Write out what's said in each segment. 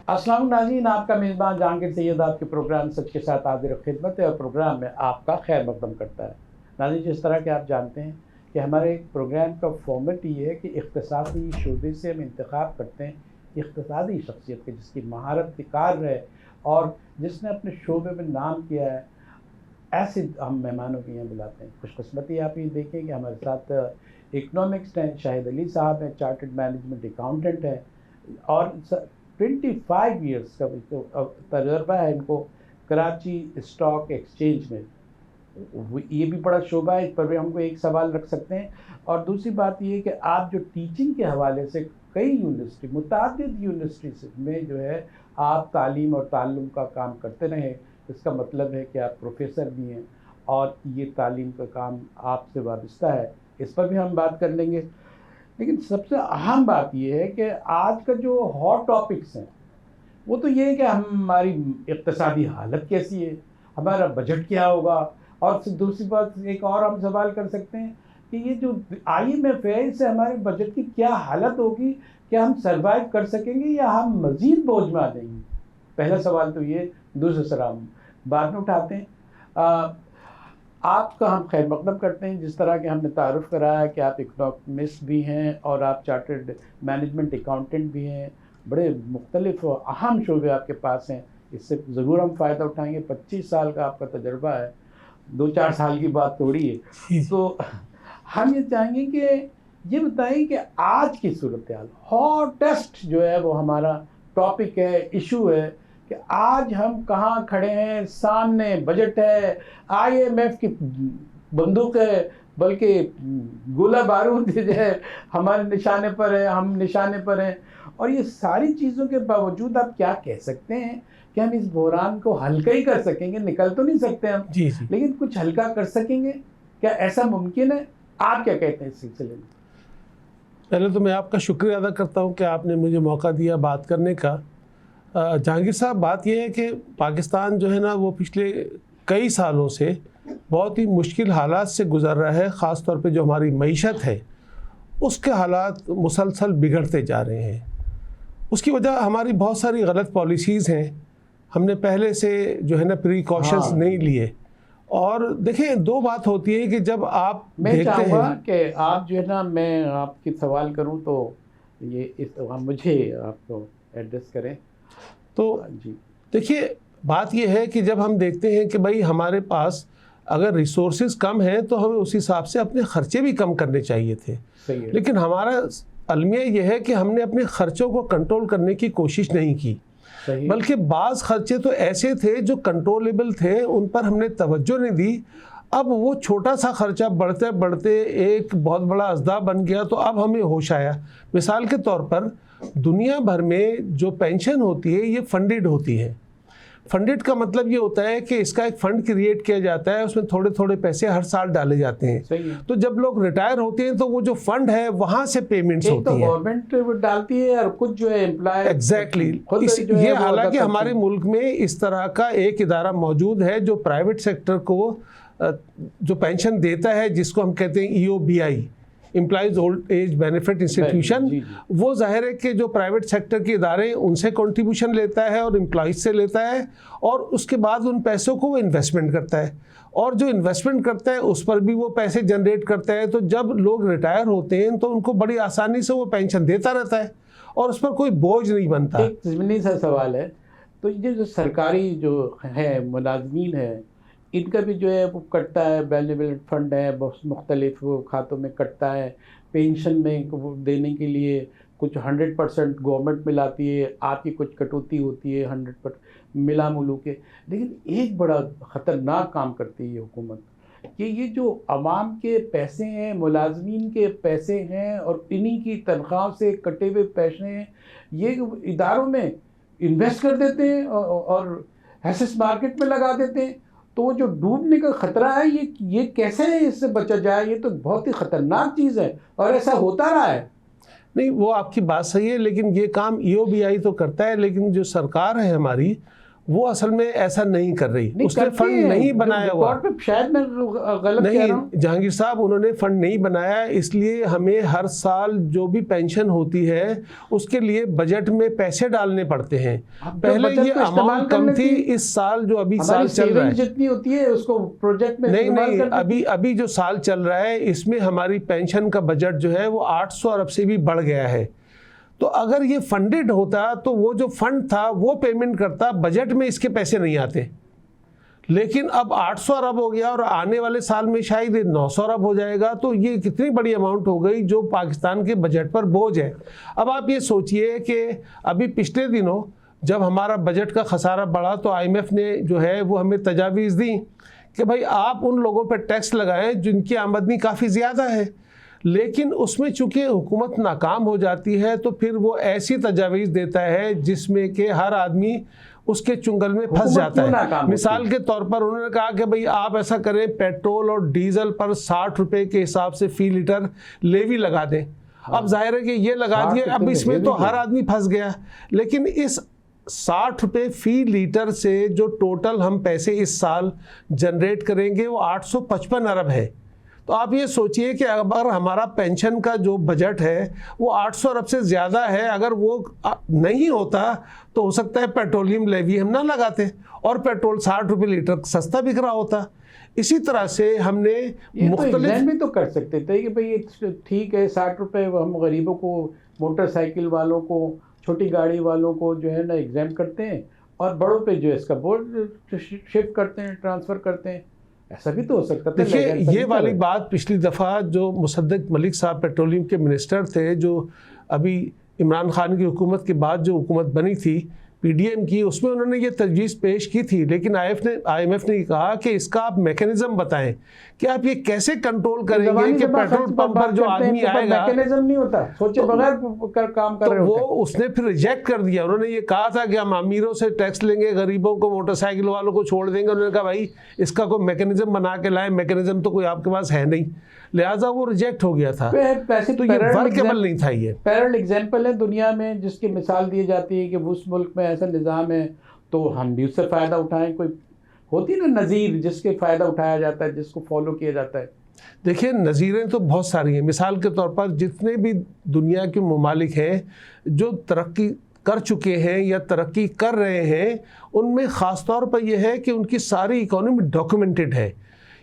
अस्सलाम नाज़रीन, आपका मेज़बान जहांगीर सैयद आपके प्रोग्राम सच के साथ हाज़िर खिदमत है और प्रोग्राम में आपका खैर मकदम करता है। नाज़रीन, जिस तरह के आप जानते हैं कि हमारे प्रोग्राम का फॉर्मेट ये है कि इख्तिसासी शोबे से हम इंतखाब करते हैं इख्तिसादी शख्सियत के, जिसकी महारत कार है और जिसने अपने शोबे में नाम किया है, ऐसे हम मेहमानों को यहाँ बुलाते हैं। खुशकिस्मती आप ये देखें कि हमारे साथ इकनॉमिक्स हैं, शाहिद अली साहब हैं, चार्टर्ड मैनेजमेंट अकाउंटेंट हैं और 25 ईयर्स का तजर्बा है इनको कराची स्टॉक एक्सचेंज में। ये भी बड़ा शोबा है, इस पर भी हमको एक सवाल रख सकते हैं। और दूसरी बात ये है कि आप जो टीचिंग के हवाले से कई यूनिवर्सिटी, मुतअद्दिद यूनिवर्सिटी में जो है आप तालीम और ताल्लुम का काम करते रहे, इसका मतलब है कि आप प्रोफेसर भी हैं और ये तालीम का काम आपसे वाबस्ता है। इस पर भी हम बात कर लेंगे। लेकिन सबसे अहम बात यह है कि आज का जो हॉट टॉपिक्स हैं वो तो ये है कि हमारी इक़्तिसादी हालत कैसी है, हमारा बजट क्या होगा, और दूसरी बात एक और हम सवाल कर सकते हैं कि ये जो IMF है इससे हमारे बजट की क्या हालत होगी, क्या हम सर्वाइव कर सकेंगे या हम मज़ीद बोझ में आ जाएंगे। पहला सवाल तो ये, दूसरा सवाल हम बाद में उठाते हैं। आपका हम खैर मकदम करते हैं। जिस तरह के हमने तारुफ़ कराया है कि आप इकनॉमिस्ट भी हैं और आप चार्टर्ड मैनेजमेंट अकाउंटेंट भी हैं, बड़े मुख्तलिफ अहम शोबे आपके पास हैं, इससे ज़रूर हम फ़ायदा उठाएंगे। 25 साल का आपका तजर्बा है, 2-4 साल की बात थोड़ी है। तो हम ये चाहेंगे कि ये बताइए कि आज की सूरत हाल, हॉटेस्ट जो है वो हमारा टॉपिक है, इशू है कि आज हम कहाँ खड़े हैं। सामने बजट है, IMF की बंदूक है, बल्कि गोला बारूद जो है हमारे निशाने पर है, हम निशाने पर हैं। और ये सारी चीज़ों के बावजूद आप क्या कह सकते हैं कि हम इस बहरान को हल्का ही कर सकेंगे? निकल तो नहीं सकते हम जी, लेकिन कुछ हल्का कर सकेंगे, क्या ऐसा मुमकिन है? आप क्या कहते हैं इस सिलसिले में? पहले तो मैं आपका शुक्रिया अदा करता हूं कि आपने मुझे मौका दिया बात करने का। जहांगीर साहब, बात यह है कि पाकिस्तान जो है ना वो पिछले कई सालों से बहुत ही मुश्किल हालात से गुज़र रहा है। ख़ास तौर पे जो हमारी मईशत है उसके हालात मुसलसल बिगड़ते जा रहे हैं। उसकी वजह हमारी बहुत सारी गलत पॉलिसीज़ हैं, हमने पहले से जो है ना प्रिकॉशंस नहीं लिए। और देखें, दो बात होती है कि जब आप मैं चाहूँगा कि आप जो है ना, मैं आपकी सवाल करूँ तो ये मुझे आपको एड्रेस करें तो जी। देखिए, बात यह है कि जब हम देखते हैं कि भाई हमारे पास अगर रिसोर्सेज कम हैं तो हमें उस हिसाब से अपने खर्चे भी कम करने चाहिए थे। सही है। लेकिन हमारा अलमिया यह है कि हमने अपने खर्चों को कंट्रोल करने की कोशिश नहीं की, बल्कि बाज़ खर्चे तो ऐसे थे जो कंट्रोलेबल थे, उन पर हमने तवज्जो नहीं दी। अब वो छोटा सा खर्चा बढ़ते बढ़ते एक बहुत बड़ा अज़दा बन गया, तो अब हमें होश आया। मिसाल के तौर पर दुनिया भर में जो पेंशन होती है ये फंडेड होती है। फंडेड का मतलब ये होता है कि इसका एक फ़ंड क्रिएट किया जाता है, उसमें थोड़े थोड़े पैसे हर साल डाले जाते हैं। तो जब लोग रिटायर होते हैं तो वो जो फंड है वहाँ से पेमेंट्स होती हैं। गवर्नमेंट डालती है और कुछ जो है एम्प्लॉय एग्जैक्टली। ये हालांकि हमारे मुल्क में इस तरह का एक इदारा मौजूद है जो प्राइवेट सेक्टर को जो पेंशन देता है, जिसको हम कहते हैं EOBI, employees old age benefit institution. वो जाहिर है कि जो प्राइवेट सेक्टर के इदारे उनसे कंट्रीब्यूशन लेता है और एम्प्लॉइज से लेता है, और उसके बाद उन पैसों को वो इन्वेस्टमेंट करता है, और जो इन्वेस्टमेंट करता है उस पर भी वो पैसे जनरेट करता है। तो जब लोग रिटायर होते हैं तो उनको बड़ी आसानी से वो पेंशन देता रहता है और उस पर कोई बोझ नहीं बनता। एक ज़मीनी सा सवाल है, तो ये जो सरकारी जो है मुलाजमीन है, इनका भी जो है वो कटता है, बेनिफिट फंड है, बहुत मुख्तलिफ खातों में कटता है। पेंशन में देने के लिए कुछ 100% गवर्नमेंट मिलाती है, आपकी कुछ कटौती होती है 100% मिला मुलू के। लेकिन एक बड़ा ख़तरनाक काम करती है हुकूमत कि ये जो अवाम के पैसे हैं, मुलाजमीन के पैसे हैं और इन्हीं की तनख्वाह से कटे हुए पैसे हैं, ये इदारों में इन्वेस्ट कर देते हैं और एसेट मार्केट में लगा देते हैं। तो जो डूबने का खतरा है, ये कैसे इससे बचा जाए? ये तो बहुत ही ख़तरनाक चीज़ है और ऐसा होता रहा है। नहीं, वो आपकी बात सही है, लेकिन ये काम EOBI तो करता है, लेकिन जो सरकार है हमारी वो असल में ऐसा नहीं कर रही, उसने फंड नहीं बनाया हुआ। शायद मैं गलत कह रहा हूं। जहांगीर साहब, उन्होंने फंड नहीं बनाया, इसलिए हमें हर साल जो भी पेंशन होती है उसके लिए बजट में पैसे डालने पड़ते हैं। पहले ये अमाउंट कम थी, इस साल जो अभी साल चल रहा है जितनी होती है उसको प्रोजेक्ट में नहीं, अभी जो साल चल रहा है इसमें हमारी पेंशन का बजट जो है वो 800 अरब से भी बढ़ गया है। तो अगर ये फंडेड होता तो वो जो फंड था वो पेमेंट करता, बजट में इसके पैसे नहीं आते। लेकिन अब 800 अरब हो गया और आने वाले साल में शायद 900 अरब हो जाएगा, तो ये कितनी बड़ी अमाउंट हो गई जो पाकिस्तान के बजट पर बोझ है। अब आप ये सोचिए कि अभी पिछले दिनों जब हमारा बजट का खसारा बढ़ा तो IMF ने जो है वो हमें तजावीज़ दी कि भाई आप उन लोगों पर टैक्स लगाएं जिनकी आमदनी काफ़ी ज़्यादा है। लेकिन उसमें चूंकि हुकूमत नाकाम हो जाती है तो फिर वो ऐसी तजावीज़ देता है जिसमें कि हर आदमी उसके चुंगल में फंस जाता है। मिसाल के तौर पर उन्होंने कहा कि भाई आप ऐसा करें, पेट्रोल और डीजल पर 60 रुपये के हिसाब से फ़ी लीटर लेवी लगा दें। अब जाहिर है कि ये लगा दिए, अब इसमें तो हर आदमी फंस गया। लेकिन इस 60 रुपये फ़ी लीटर से जो टोटल हम पैसे इस साल जनरेट करेंगे वो 855 अरब है। तो आप ये सोचिए कि अगर हमारा पेंशन का जो बजट है वो 800 अरब से ज़्यादा है, अगर वो नहीं होता तो हो सकता है पेट्रोलियम लेवी हम ना लगाते और पेट्रोल 60 रुपये लीटर सस्ता बिक रहा होता। इसी तरह से हमने मुख्तलिफ भी तो कर सकते थे कि भाई ठीक है 60 रुपये हम गरीबों को, मोटरसाइकिल वालों को, छोटी गाड़ी वालों को जो है ना एग्जाम करते हैं और बड़ों पे जो है इसका बोर्ड शिफ्ट करते हैं, ट्रांसफ़र करते हैं। ऐसा भी तो हो सकता था। देखिए ये वाली बात पिछली दफ़ा जो मुसद्दिक मलिक साहब पेट्रोलियम के मिनिस्टर थे, जो अभी इमरान खान की हुकूमत के बाद जो हुकूमत बनी थी PDM की, उसमें उन्होंने ये तजवीज़ पेश की थी। लेकिन IMF ने कहा कि इसका आप मैकेनिज़्म बताएं कि आप ये कैसे कंट्रोल करेंगे कि पेट्रोल पंप पर जो आदमी आएगा, मैकेनिज़्म नहीं होता, सोचे बगैर काम कर रहे हो। वो उसने फिर रिजेक्ट कर दिया। उन्होंने ये कहा था कि हम अमीरों से टैक्स लेंगे, गरीबों को, मोटरसाइकिल वालों को छोड़ देंगे। उन्होंने कहा भाई इसका कोई मैकेनिज़्म बना के लाए, मैकेनिज़्म तो कोई आपके पास है नहीं, लिहाजा वो रिजेक्ट हो गया था। तो ये वर्केबल नहीं था। ये पैरेलल एग्जाम्पल है दुनिया में जिसकी मिसाल दी जाती है कि उस मुल्क में ऐसा निज़ाम है तो हम भी उससे फ़ायदा उठाएं। कोई होती है ना नज़ीर जिसके फ़ायदा उठाया जाता है, जिसको फॉलो किया जाता है। देखिए नज़ीरें तो बहुत सारी हैं। मिसाल के तौर पर जितने भी दुनिया के ममालिक हैं जो तरक्की कर चुके हैं या तरक्की कर रहे हैं, उनमें ख़ास तौर पर यह है कि उनकी सारी इकोनॉमी डॉक्यूमेंटेड है।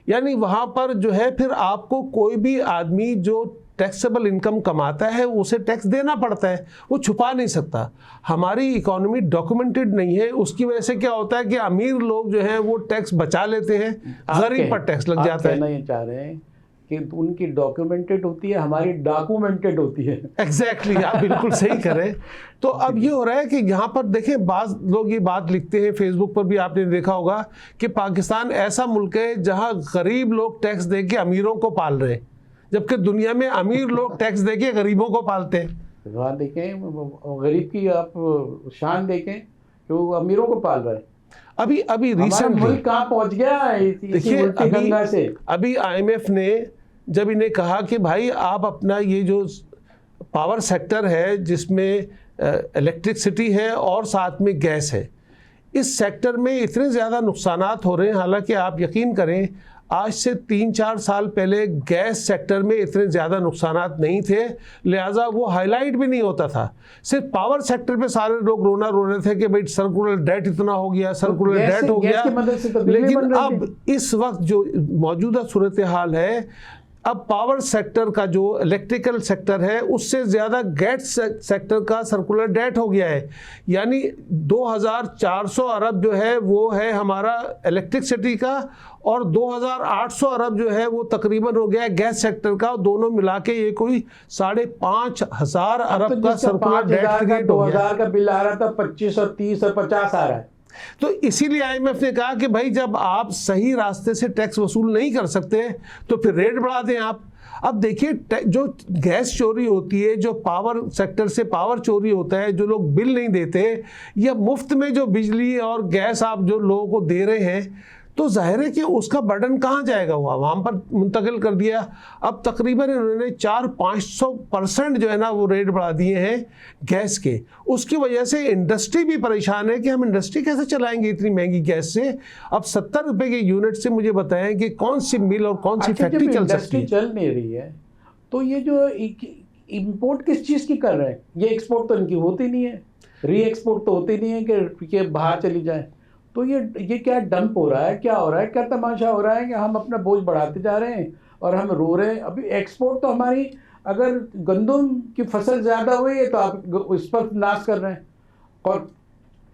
यानी वहाँ पर जो है फिर आपको कोई भी आदमी जो टैक्सेबल इनकम कमाता है उसे टैक्स देना पड़ता है, वो छुपा नहीं सकता। हमारी इकोनॉमी डॉक्यूमेंटेड नहीं है, उसकी वजह से क्या होता है कि अमीर लोग जो हैं वो टैक्स बचा लेते हैं, गरीब पर टैक्स लग जाता है। नहीं चाह रहे हैं कि उनकी डॉक्यूमेंटेड होती है, हमारी डॉक्यूमेंटेड होती है। एग्जैक्टली आप बिल्कुल सही करें। तो अब ये हो रहा है कि यहाँ पर देखें, बाज़ लोग ये बात लिखते हैं, फेसबुक पर भी आपने देखा होगा कि पाकिस्तान ऐसा मुल्क है जहाँ गरीब लोग टैक्स दे के अमीरों को पाल रहे हैं, जबकि दुनिया में अमीर लोग टैक्स दे के गरीबों को पालते हैं। वहाँ देखें गरीब की आप शान देखें कि वो अमीरों को पाल रहा है। अभी रिसेंटली मुल्क कहाँ पहुँच गया है, देखिए अभी IMF ने जब इन्हें कहा कि भाई आप अपना ये जो पावर सेक्टर है जिसमें इलेक्ट्रिसिटी है और साथ में गैस है, इस सेक्टर में इतने ज़्यादा नुकसानात हो रहे हैं। हालांकि आप यकीन करें आज से 3-4 साल पहले गैस सेक्टर में इतने ज़्यादा नुकसानात नहीं थे, लिहाजा वो हाईलाइट भी नहीं होता था। सिर्फ पावर सेक्टर पे सारे लोग रोना रो रहे थे कि भाई सर्कुलर डेट इतना हो गया, सर्कुलर डेट हो गया। लेकिन अब इस वक्त जो मौजूदा सूरत हाल है, अब पावर सेक्टर का जो इलेक्ट्रिकल सेक्टर है उससे ज़्यादा गैस सेक्टर का सर्कुलर डेट हो गया है। यानी 2400 अरब जो है वो है हमारा इलेक्ट्रिसिटी का और 2800 अरब जो है वो तकरीबन हो गया है गैस सेक्टर का। दोनों मिला के ये कोई 5,500 अरब का सर्कुलर डेट क्रिएट हो गया। 2000 का बिल आ रहा था, 25 और 30 और 50 आ रहा है। तो इसीलिए IMF ने कहा कि भाई जब आप सही रास्ते से टैक्स वसूल नहीं कर सकते तो फिर रेट बढ़ा दें आप। अब देखिए जो गैस चोरी होती है, जो पावर सेक्टर से पावर चोरी होता है, जो लोग बिल नहीं देते या मुफ्त में जो बिजली और गैस आप जो लोगों को दे रहे हैं, तो जाहिर है कि उसका बर्डन कहाँ जाएगा, हुआ वहाँ पर मुंतकिल कर दिया। अब तकरीबन इन्होंने 400-500% जो है ना वो रेट बढ़ा दिए हैं गैस के। उसकी वजह से इंडस्ट्री भी परेशान है कि हम इंडस्ट्री कैसे चलाएंगे इतनी महंगी गैस से। अब 70 रुपये के यूनिट से मुझे बताएं कि कौन सी मिल और कौन सी फैक्ट्री चल सकती है। चल नहीं रही है तो ये जो इम्पोर्ट किस चीज़ की कर रहे हैं, ये एक्सपोर्ट तो इनकी होती नहीं है, री एक्सपोर्ट तो होती नहीं है कि बाहर चली जाए। तो ये क्या डंप हो रहा है, क्या हो रहा है, क्या तमाशा हो रहा है कि हम अपना बोझ बढ़ाते जा रहे हैं और हम रो रहे हैं। अभी एक्सपोर्ट तो हमारी, अगर गंदम की फसल ज़्यादा हुई है तो आप उस पर नाश कर रहे हैं, और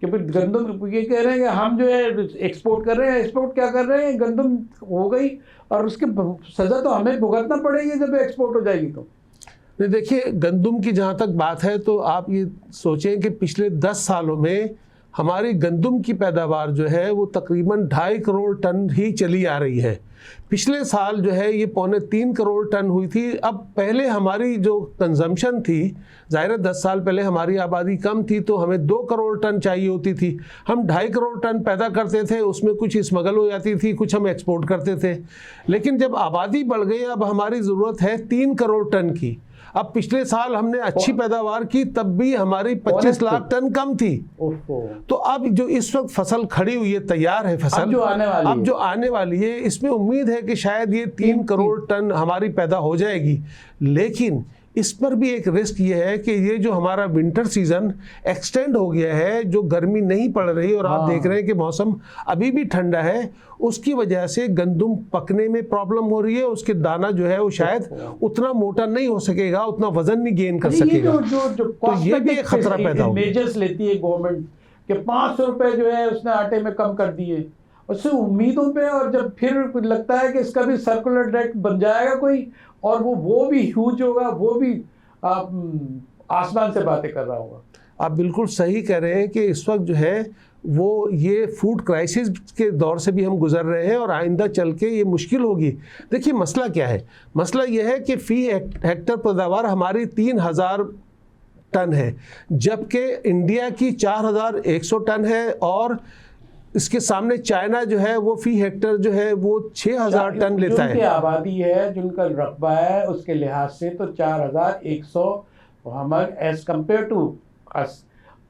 कि गंदम ये कह रहे हैं कि हम जो है एक्सपोर्ट कर रहे हैं। एक्सपोर्ट क्या कर रहे हैं, गंदम हो गई और उसकी सज़ा तो हमें भुगतना पड़ेगी जब एक्सपोर्ट हो जाएगी तो। नहीं देखिए, गंदम की जहाँ तक बात है तो आप ये सोचें कि पिछले 10 सालों में हमारी गंदम की पैदावार जो है वो तकरीबन 2.5 करोड़ टन ही चली आ रही है। पिछले साल जो है ये 2.25 करोड़ टन हुई थी। अब पहले हमारी जो कंजम्पशन थी, ज़ाहिर है 10 साल पहले हमारी आबादी कम थी तो हमें 2 करोड़ टन चाहिए होती थी। हम 2.5 करोड़ टन पैदा करते थे, उसमें कुछ स्मगल हो जाती थी, कुछ हम एक्सपोर्ट करते थे। लेकिन जब आबादी बढ़ गई, अब हमारी ज़रूरत है 3 करोड़ टन की। अब पिछले साल हमने अच्छी पैदावार की तब भी हमारी 25 लाख टन कम थी। तो अब जो इस वक्त फसल खड़ी हुई है, तैयार है फसल, अब जो आने वाली है इसमें उम्मीद है कि शायद ये 3 करोड़ टन हमारी पैदा हो जाएगी। लेकिन इस पर भी एक रिस्क ये है कि ये जो हमारा विंटर सीजन एक्सटेंड हो गया है, जो गर्मी नहीं पड़ रही और आप देख रहे हैं कि मौसम अभी भी ठंडा है, उसकी वजह से गंदम पकने में प्रॉब्लम हो रही है। उसके दाना जो है वो शायद उतना मोटा नहीं हो सकेगा, उतना वजन नहीं गेन कर सकेगा। तो ये भी एक खतरा पैदा हो गया। मेजर्स लेती है गवर्नमेंट कि 500 रुपए जो है उसने आटे में कम कर दिए, उससे उम्मीदों पे, और जब फिर लगता है कि इसका भी सर्कुलर डेट बन जाएगा कोई, और वो भी ह्यूज होगा, वो भी आसमान से बातें कर रहा होगा। आप बिल्कुल सही कह रहे हैं कि इस वक्त जो है वो ये फूड क्राइसिस के दौर से भी हम गुजर रहे हैं और आइंदा चल के ये मुश्किल होगी। देखिए मसला क्या है, मसला ये है कि फ़ी हेक्टर पैदावार हमारी 3000 टन है, जबकि इंडिया की 4100 टन है, और इसके सामने चाइना जो है वो फ़ी हेक्टर जो है वो 6000 टन लेता है। जिनकी आबादी है, जिनका रकबा है, उसके लिहाज से तो 4100 हमारे एज कम्पेयर टू अस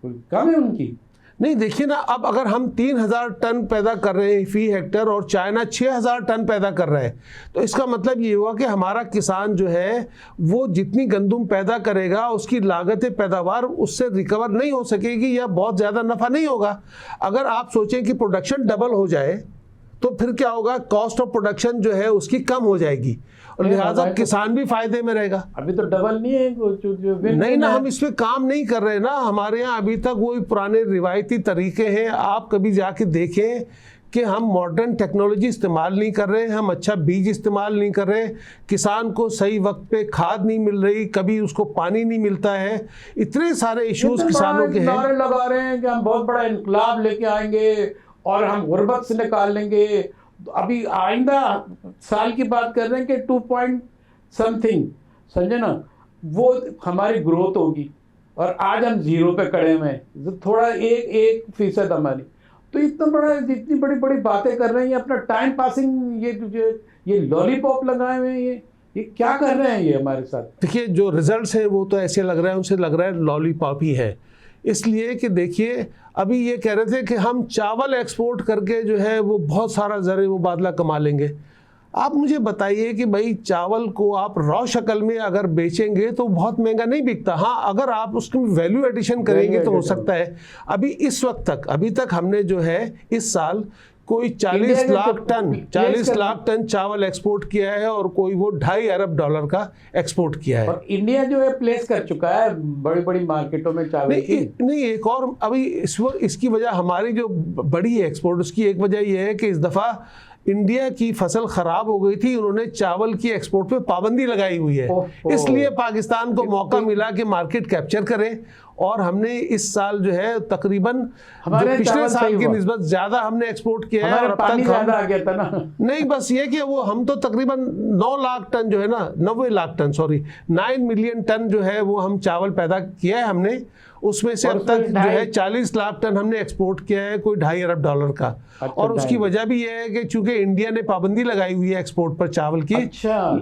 कम है उनकी। नहीं देखिए ना, अब अगर हम 3000 टन पैदा कर रहे हैं फ़ी हेक्टर और चाइना 6000 टन पैदा कर रहा है, तो इसका मतलब ये हुआ कि हमारा किसान जो है वो जितनी गंदम पैदा करेगा उसकी लागत पैदावार उससे रिकवर नहीं हो सकेगी या बहुत ज़्यादा नफ़ा नहीं होगा। अगर आप सोचें कि प्रोडक्शन डबल हो जाए तो फिर क्या होगा, कॉस्ट ऑफ प्रोडक्शन जो है उसकी कम हो जाएगी और लिहाजा किसान भी फायदे में रहेगा। अभी तो डबल नहीं है, नहीं ना, हम इसमें काम नहीं कर रहे ना। हमारे यहाँ अभी तक वही पुराने रिवायती तरीके हैं। आप कभी जाके देखें कि हम मॉडर्न टेक्नोलॉजी इस्तेमाल नहीं कर रहे, हम अच्छा बीज इस्तेमाल नहीं कर रहे, किसान को सही वक्त पे खाद नहीं मिल रही, कभी उसको पानी नहीं मिलता है, इतने सारे इश्यूज किसानों के हैं। नारे लगा रहे हैं कि हम बहुत बड़ा इनकलाब लेके आएंगे और हम गुर्बत से निकाल लेंगे। अभी आइंदा साल की बात कर रहे हैं कि 2 पॉइंट समथिंग, समझे ना, वो हमारी ग्रोथ होगी और आज हम 0 पे खड़े हुए हैं, थोड़ा 1% हमारी। तो इतना बड़ा, इतनी बड़ी बड़ी बातें कर रहे हैं, अपना टाइम पासिंग, ये लॉलीपॉप लगाए हुए हैं, ये क्या कर रहे हैं ये हमारे साथ। देखिए जो रिजल्ट्स हैं वो तो ऐसे लग रहा है, उनसे लग रहा है लॉलीपॉप ही है। इसलिए कि देखिए अभी ये कह रहे थे कि हम चावल एक्सपोर्ट करके जो है वो बहुत सारा ज़र मुबादला कमा लेंगे। आप मुझे बताइए कि भाई चावल को आप रॉ शक्ल में अगर बेचेंगे तो बहुत महंगा नहीं बिकता। हाँ, अगर आप उसकी वैल्यू एडिशन करेंगे तो हो सकता है। अभी इस वक्त तक, अभी तक हमने जो है इस साल कोई 40 लाख टन चावल एक्सपोर्ट किया है और कोई वो $2.5 अरब का एक्सपोर्ट किया है। और इंडिया जो है प्लेस कर चुका है बड़ी बड़ी मार्केटों में चावल नहीं एक और अभी इसकी वजह हमारी जो बड़ी है एक्सपोर्ट, उसकी एक वजह यह है कि इस दफ़ा इंडिया की फसल खराब हो गई थी, उन्होंने चावल की एक्सपोर्ट पे पाबंदी लगाई हुई है। इसलिए पाकिस्तान को मौका मिला कि मार्केट कैप्चर करें और हमने इस साल जो है तकरीबन जो पिछले साल की निस्बत ज़्यादा हमने एक्सपोर्ट किया है। और अब तक ज़्यादा आ गया था ना नहीं, बस ये कि वो हम तो तकरीबन 9 लाख टन जो है ना, 90 lakh ton, sorry 9 million ton जो है वो हम चावल पैदा किया है हमने। उसमें से अब तक जो है 40 लाख टन हमने एक्सपोर्ट किया है, कोई $2.5 अरब और उसकी वजह भी ये है कि चूंकि इंडिया ने पाबंदी लगाई हुई है एक्सपोर्ट पर चावल की,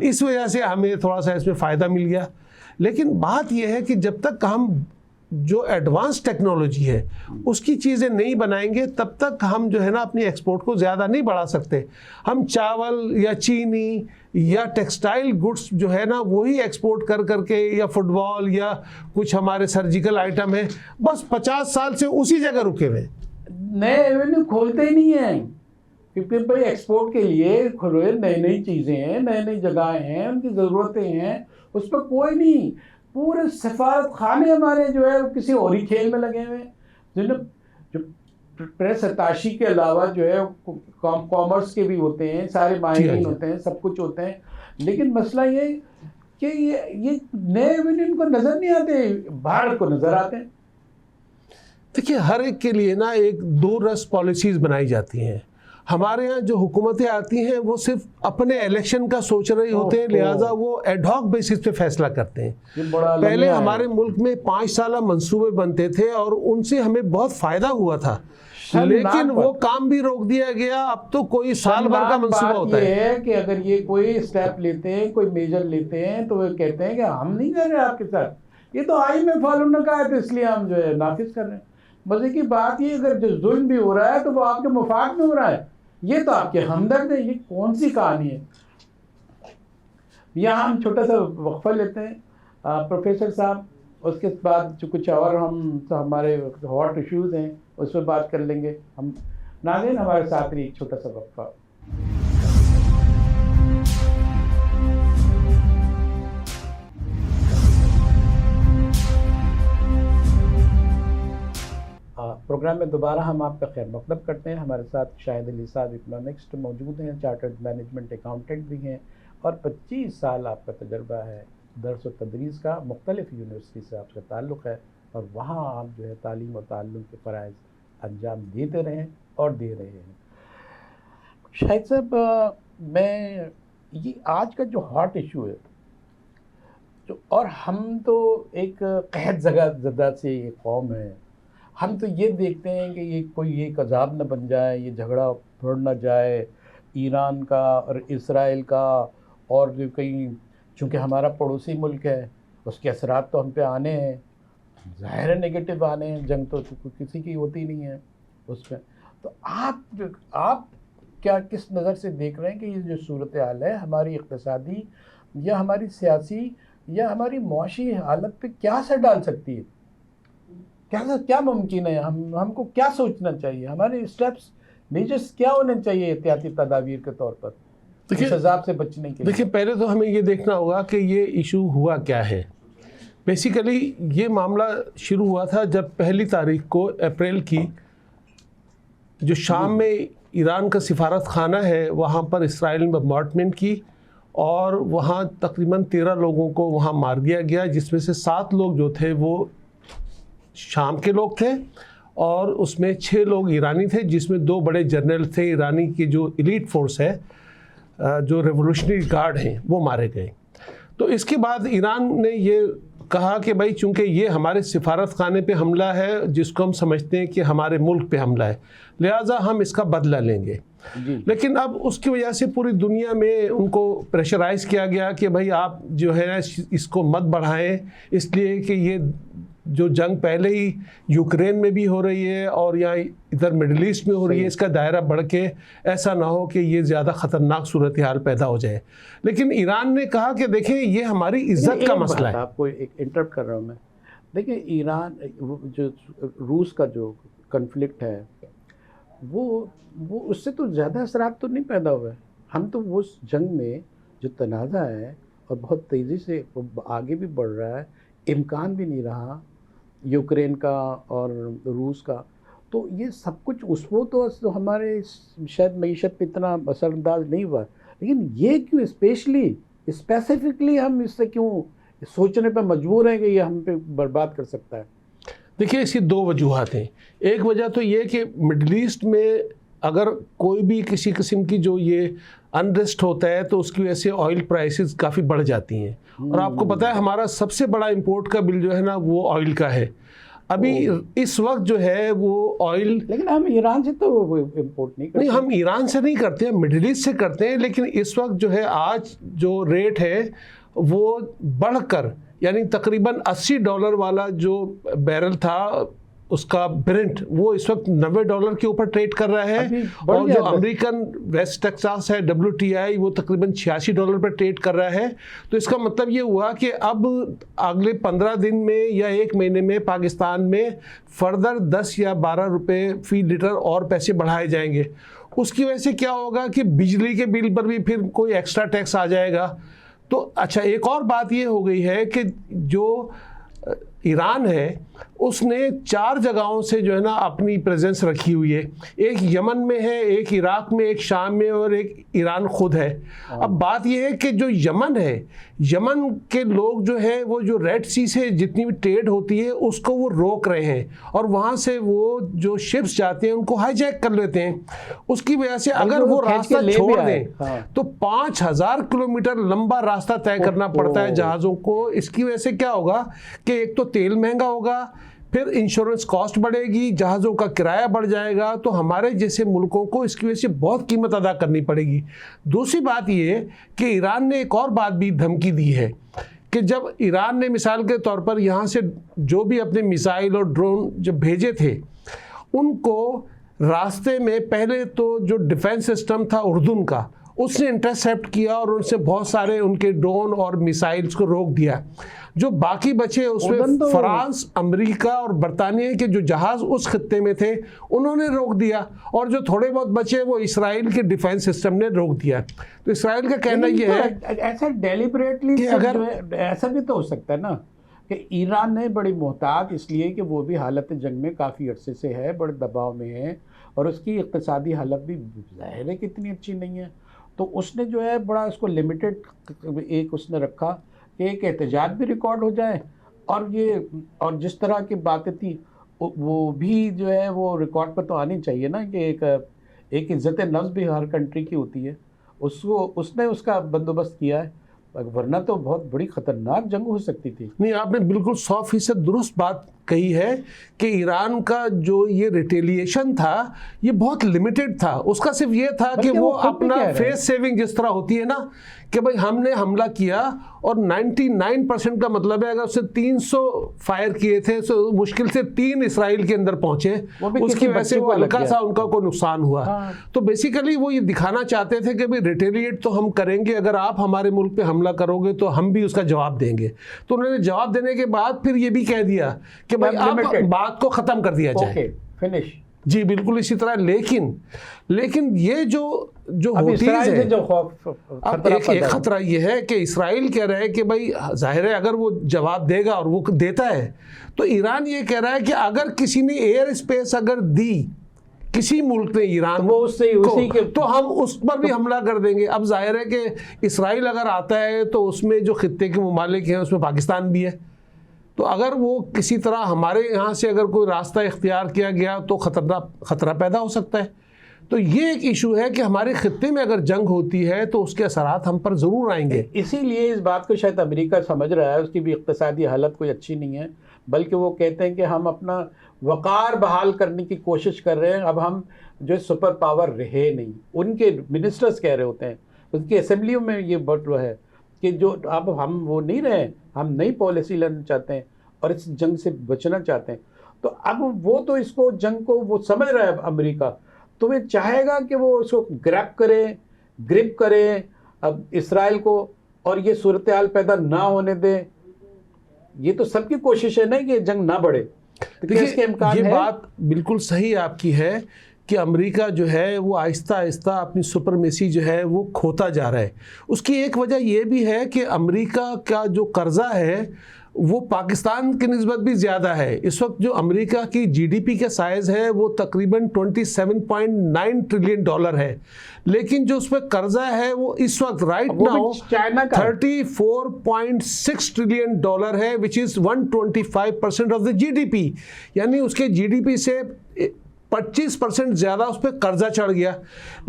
इस वजह से हमें थोड़ा सा इसमें फ़ायदा मिल गया। लेकिन बात यह है कि जब तक हम जो एडवांस टेक्नोलॉजी है उसकी चीज़ें नहीं बनाएंगे तब तक हम जो है ना अपनी एक्सपोर्ट को ज़्यादा नहीं बढ़ा सकते। हम चावल या चीनी या टेक्सटाइल गुड्स जो है ना वही एक्सपोर्ट कर करके, या फुटबॉल या कुछ हमारे सर्जिकल आइटम है, बस 50 साल से उसी जगह रुके हुए, नए एवेन्यू खोलते ही नहीं हैं। क्योंकि भाई एक्सपोर्ट के लिए खुले नई नई चीज़ें हैं, नई नई जगहें हैं, उनकी ज़रूरतें हैं, उस पर कोई नहीं। पूरे सफारत खाने हमारे जो है किसी और ही खेल में लगे हुए हैं, जो प्रेस अताशी के अलावा जो है कॉमर्स के भी होते हैं, सारे माहिरीन होते हैं, सब कुछ होते हैं। लेकिन मसला ये कि ये नए एवेन्यू को नज़र नहीं आते, भारत को नज़र आते हैं। देखिए, हर एक के लिए ना एक दूरदर्श पॉलिसीज़ बनाई जाती हैं। हमारे यहाँ जो हुकूमतें आती हैं वो सिर्फ अपने इलेक्शन का सोच रही होते हैं, लिहाजा वो एडहॉक बेसिस पे फैसला करते हैं। पहले हमारे मुल्क में 5 साला मंसूबे बनते थे और उनसे हमें बहुत फ़ायदा हुआ था, लेकिन वो काम भी रोक दिया गया। अब तो कोई साल भर का मंसूबा होता है कि अगर ये कोई स्टेप लेते हैं, कोई मेजर लेते हैं, तो वो कहते हैं कि हम नहीं कर रहे आपके साथ, ये तो IMF वालों ने कहा है, तो इसलिए हम जो है नाफिज कर रहे हैं। मजे की बात ये, अगर जो जुल्म भी हो रहा है तो वो आपके मुफाद में हो रहा है, ये तो आपके हमदर्द है। ये कौन सी कहानी है? यहाँ हम छोटा सा वक्फा लेते हैं प्रोफेसर साहब, उसके बाद जो कुछ और हम तो हमारे हॉट इश्यूज़ हैं उस पर बात कर लेंगे हम। नाज़रीन, हमारे साथ ही एक छोटा सा वक्फा। प्रोग्राम में दोबारा हम आपका खैर मकदम करते हैं। हमारे साथ शाहिद अली साहब इकोनॉमिस्ट मौजूद हैं, चार्टर्ड मैनेजमेंट अकाउंटेंट भी हैं और 25 साल आपका तजर्बा है दर्स व तदरीस का। मुख्तलिफ यूनिवर्सिटी से आपका ताल्लुक़ है और वहाँ आप जो है तालीम और ताल्लुम के फ़राइज़ अंजाम देते रहे और दे रहे हैं। शाहिद साहब, मैं ये आज का जो हॉट इशू है जो, और हम तो एक कहत ज़दा से ये कौम है, हम तो ये देखते हैं कि ये कोई ये अज़ाब न बन जाए, ये झगड़ा बढ़ न जाए ईरान का और इसराइल का, और जो कहीं चूँकि हमारा पड़ोसी मुल्क है उसके असरात तो हम पे आने हैं, ज़ाहिर है नेगेटिव आने हैं, जंग तो किसी की होती नहीं है उसमें। तो आप क्या किस नज़र से देख रहे हैं कि ये जो सूरत हाल है हमारी इक़्तिसादी या हमारी सियासी या हमारी मुआशी हालत पे क्या असर डाल सकती है? क्या मुमकिन है? हमको क्या सोचना चाहिए? हमारे स्टेप्स मेजर्स क्या होने चाहिए एहतियाती तदाबीर के तौर पर इस अज़ाब से बचने के लिए? देखिए, पहले तो हमें ये देखना होगा कि ये इशू हुआ क्या है। बेसिकली ये मामला शुरू हुआ था जब 1 तारीख को अप्रैल की जो शाम में ईरान का सिफारत खाना है वहाँ पर इसराइल ने बम्बार्डमेंट की और वहाँ तकरीबन 13 लोगों को वहाँ मार दिया गया, जिसमें से 7 लोग जो थे वो शाम के लोग थे और उसमें 6 लोग ईरानी थे, जिसमें 2 बड़े जनरल थे ईरानी की जो एलीट फोर्स है, जो रेवोल्यूशनरी गार्ड हैं, वो मारे गए। तो इसके बाद ईरान ने ये कहा कि भाई चूँकि ये हमारे सिफारत खाने पे हमला है जिसको हम समझते हैं कि हमारे मुल्क पे हमला है, लिहाजा हम इसका बदला लेंगे। लेकिन अब उसकी वजह से पूरी दुनिया में उनको प्रेशराइज किया गया कि भाई आप जो है इसको मत बढ़ाएं, इसलिए कि ये जो जंग पहले ही यूक्रेन में भी हो रही है और यहाँ इधर मिडिल ईस्ट में हो रही है, इसका दायरा बढ़ के ऐसा ना हो कि ये ज़्यादा ख़तरनाक सूरत हाल पैदा हो जाए। लेकिन ईरान ने कहा कि देखें ये हमारी इज्जत का मसला है। आपको एक इंटरप्ट कर रहा हूँ मैं। देखिए, ईरान जो रूस का जो कन्फ्लिक्ट है वो उससे तो ज़्यादा असरात तो नहीं पैदा हुआ है। हम तो उस जंग में जो तनाज़ा है और बहुत तेज़ी से आगे भी बढ़ रहा है, इम्कान भी नहीं रहा यूक्रेन का और रूस का, तो ये सब कुछ उसको तो हमारे शायद मईशत पे इतना असरअंदाज नहीं हुआ। लेकिन ये क्यों स्पेसिफिकली हम इससे क्यों सोचने पे मजबूर हैं कि ये हम पे बर्बाद कर सकता है? देखिए, इसकी दो वजूहत हैं। एक वजह तो ये कि मिडल ईस्ट में अगर कोई भी किसी किस्म की जो ये अनरेस्ट होता है तो उसकी वजह से ऑयल प्राइसेस काफ़ी बढ़ जाती हैं। और आपको पता है हमारा सबसे बड़ा इंपोर्ट का बिल जो है ना वो ऑयल का है। अभी इस वक्त जो है वो ऑयल, लेकिन हम ईरान से तो इंपोर्ट नहीं करते। नहीं, हम ईरान से नहीं करते हैं, मिडिल ईस्ट से करते हैं। लेकिन इस वक्त जो है आज जो रेट है वो बढ़कर, यानी तकरीबन $80 वाला जो बैरल था उसका ब्रेंट, वो इस वक्त $90 के ऊपर ट्रेड कर रहा है। और जो अमेरिकन वेस्ट टेक्सास है WTI, वो तकरीबन $86 पर ट्रेड कर रहा है। तो इसका मतलब ये हुआ कि अब अगले 15 दिन में या 1 महीने में पाकिस्तान में फर्दर 10 या 12 रुपये फी लीटर और पैसे बढ़ाए जाएंगे। उसकी वजह से क्या होगा कि बिजली के बिल पर भी फिर कोई एक्स्ट्रा टैक्स आ जाएगा। तो अच्छा, एक और बात ये हो गई है कि जो ईरान है उसने 4 जगहों से जो है ना अपनी प्रेजेंस रखी हुई है। एक यमन में है, एक इराक में, एक शाम में और एक ईरान खुद है। अब बात यह है कि जो यमन है, यमन के लोग जो है वो जो रेड सी से जितनी भी ट्रेड होती है उसको वो रोक रहे हैं और वहाँ से वो जो शिप्स जाते हैं उनको हाईजैक कर लेते हैं। उसकी वजह से अगर वो रास्ता छोड़ दें तो 5000 किलोमीटर लंबा रास्ता तय करना पड़ता है जहाज़ों को। इसकी वजह से क्या होगा कि एक तो तेल महंगा होगा, फिर इंश्योरेंस कॉस्ट बढ़ेगी, जहाज़ों का किराया बढ़ जाएगा। तो हमारे जैसे मुल्कों को इसकी वजह से बहुत कीमत अदा करनी पड़ेगी। दूसरी बात ये कि ईरान ने एक और बात भी धमकी दी है कि जब ईरान ने मिसाल के तौर पर यहाँ से जो भी अपने मिसाइल और ड्रोन जब भेजे थे, उनको रास्ते में पहले तो जो डिफेंस सिस्टम था उर्दून का, उसने इंटरसेप्ट किया और उनसे बहुत सारे उनके ड्रोन और मिसाइल्स को रोक दिया। जो बाकी बचे उसमें फ्रांस, अमेरिका और बरतानिया के जो जहाज़ उस खित्ते में थे उन्होंने रोक दिया, और जो थोड़े बहुत बचे वो इसराइल के डिफेंस सिस्टम ने रोक दिया। तो इसराइल का कहना ये है ऐसा डेलिबरेटली, अगर ऐसा भी तो हो सकता है ना कि ईरान ने बड़ी मोहतात इसलिए कि वो भी हालत जंग में काफ़ी अरसे से है, बड़े दबाव में है और उसकी इक़्तिसादी हालत भी ज़ाहिर है कि इतनी अच्छी नहीं है। तो उसने जो है बड़ा उसको लिमिटेड एक उसने रखा कि एक एहतजाज भी रिकॉर्ड हो जाए और जिस तरह की बातें थी वो भी जो है वो रिकॉर्ड पर तो आनी चाहिए ना कि एक इज़्ज़त नफ्स भी हर कंट्री की होती है, उसने उसका बंदोबस्त किया है, वरना तो बहुत बड़ी ख़तरनाक जंग हो सकती थी। नहीं, आपने बिल्कुल 100% दुरुस्त बात कही है कि ईरान का जो ये रिटेलिएशन था ये बहुत लिमिटेड था। उसका सिर्फ ये था कि वो अपना फेस सेविंग जिस तरह होती है ना कि भाई हमने हमला किया और 99% का मतलब है अगर उससे 300 फायर किए थे तो मुश्किल से 3 इसराइल के अंदर पहुंचे, उसकी वजह से वो हल्का सा उनका कोई नुकसान हुआ। तो बेसिकली वो ये दिखाना चाहते थे कि भाई रिटेलिएट तो हम करेंगे, अगर आप हमारे मुल्क पे हमला करोगे तो हम भी उसका जवाब देंगे। तो उन्होंने जवाब देने के बाद फिर ये भी कह दिया कि भाई आप बात को ख़त्म कर दिया जाए, फिनिश। जी बिल्कुल इसी तरह। लेकिन ये जो होती है जो अब एक खतरा ये है कि इसराइल कह रहा है कि भाई जाहिर है अगर वो जवाब देगा और वो देता है तो ईरान ये कह रहा है कि अगर किसी ने एयर स्पेस अगर दी किसी मुल्क ने ईरान वो उसी के तो हम उस पर भी हमला कर देंगे। अब जाहिर है कि इसराइल अगर आता है तो उसमें जो खित्ते के ममालिक हैं उसमें पाकिस्तान भी है। तो अगर वो किसी तरह हमारे यहाँ से अगर कोई रास्ता इख्तियार किया गया तो खतरा पैदा हो सकता है। तो ये एक इशू है कि हमारे खित्ते में अगर जंग होती है तो उसके असरात हम पर ज़रूर आएंगे। इसीलिए इस बात को शायद अमेरिका समझ रहा है, उसकी भी इक़्तिसादी हालत कोई अच्छी नहीं है, बल्कि वो कहते हैं कि हम अपना वक़ार बहाल करने की कोशिश कर रहे हैं। अब हम जो सुपर पावर रहे नहीं, उनके मिनिस्टर्स कह रहे होते हैं, उनकी असेंबलियों में ये बट है कि जो अब हम वो नहीं रहे, हम नई पॉलिसी लाना चाहते हैं और इस जंग से बचना चाहते हैं। तो अब वो तो इसको जंग को वो समझ रहा है अमेरिका, तो वे चाहेगा कि वो उसको ग्रिप करे अब इसराइल को और ये सूरत हाल पैदा ना होने दे। ये तो सबकी कोशिश है ना कि जंग ना बढ़े। तो इसके इम्कान है? बात बिल्कुल सही आपकी है कि अमेरिका जो है वो आहिस्ता आहिस्ता अपनी सुपरमेसी जो है वो खोता जा रहा है। उसकी एक वजह ये भी है कि अमेरिका का जो कर्जा है वो पाकिस्तान की निस्बत भी ज़्यादा है। इस वक्त जो अमेरिका की जीडीपी का साइज़ है वो तकरीबन 27.9 ट्रिलियन डॉलर है, लेकिन जो उस पर कर्जा है वो इस वक्त राइट नाउ चाइना का 34.6 ट्रिलियन डॉलर है, which is 125% of the GDP. यानी उसके जीडीपी से 25% ज़्यादा उस पर कर्जा चढ़ गया।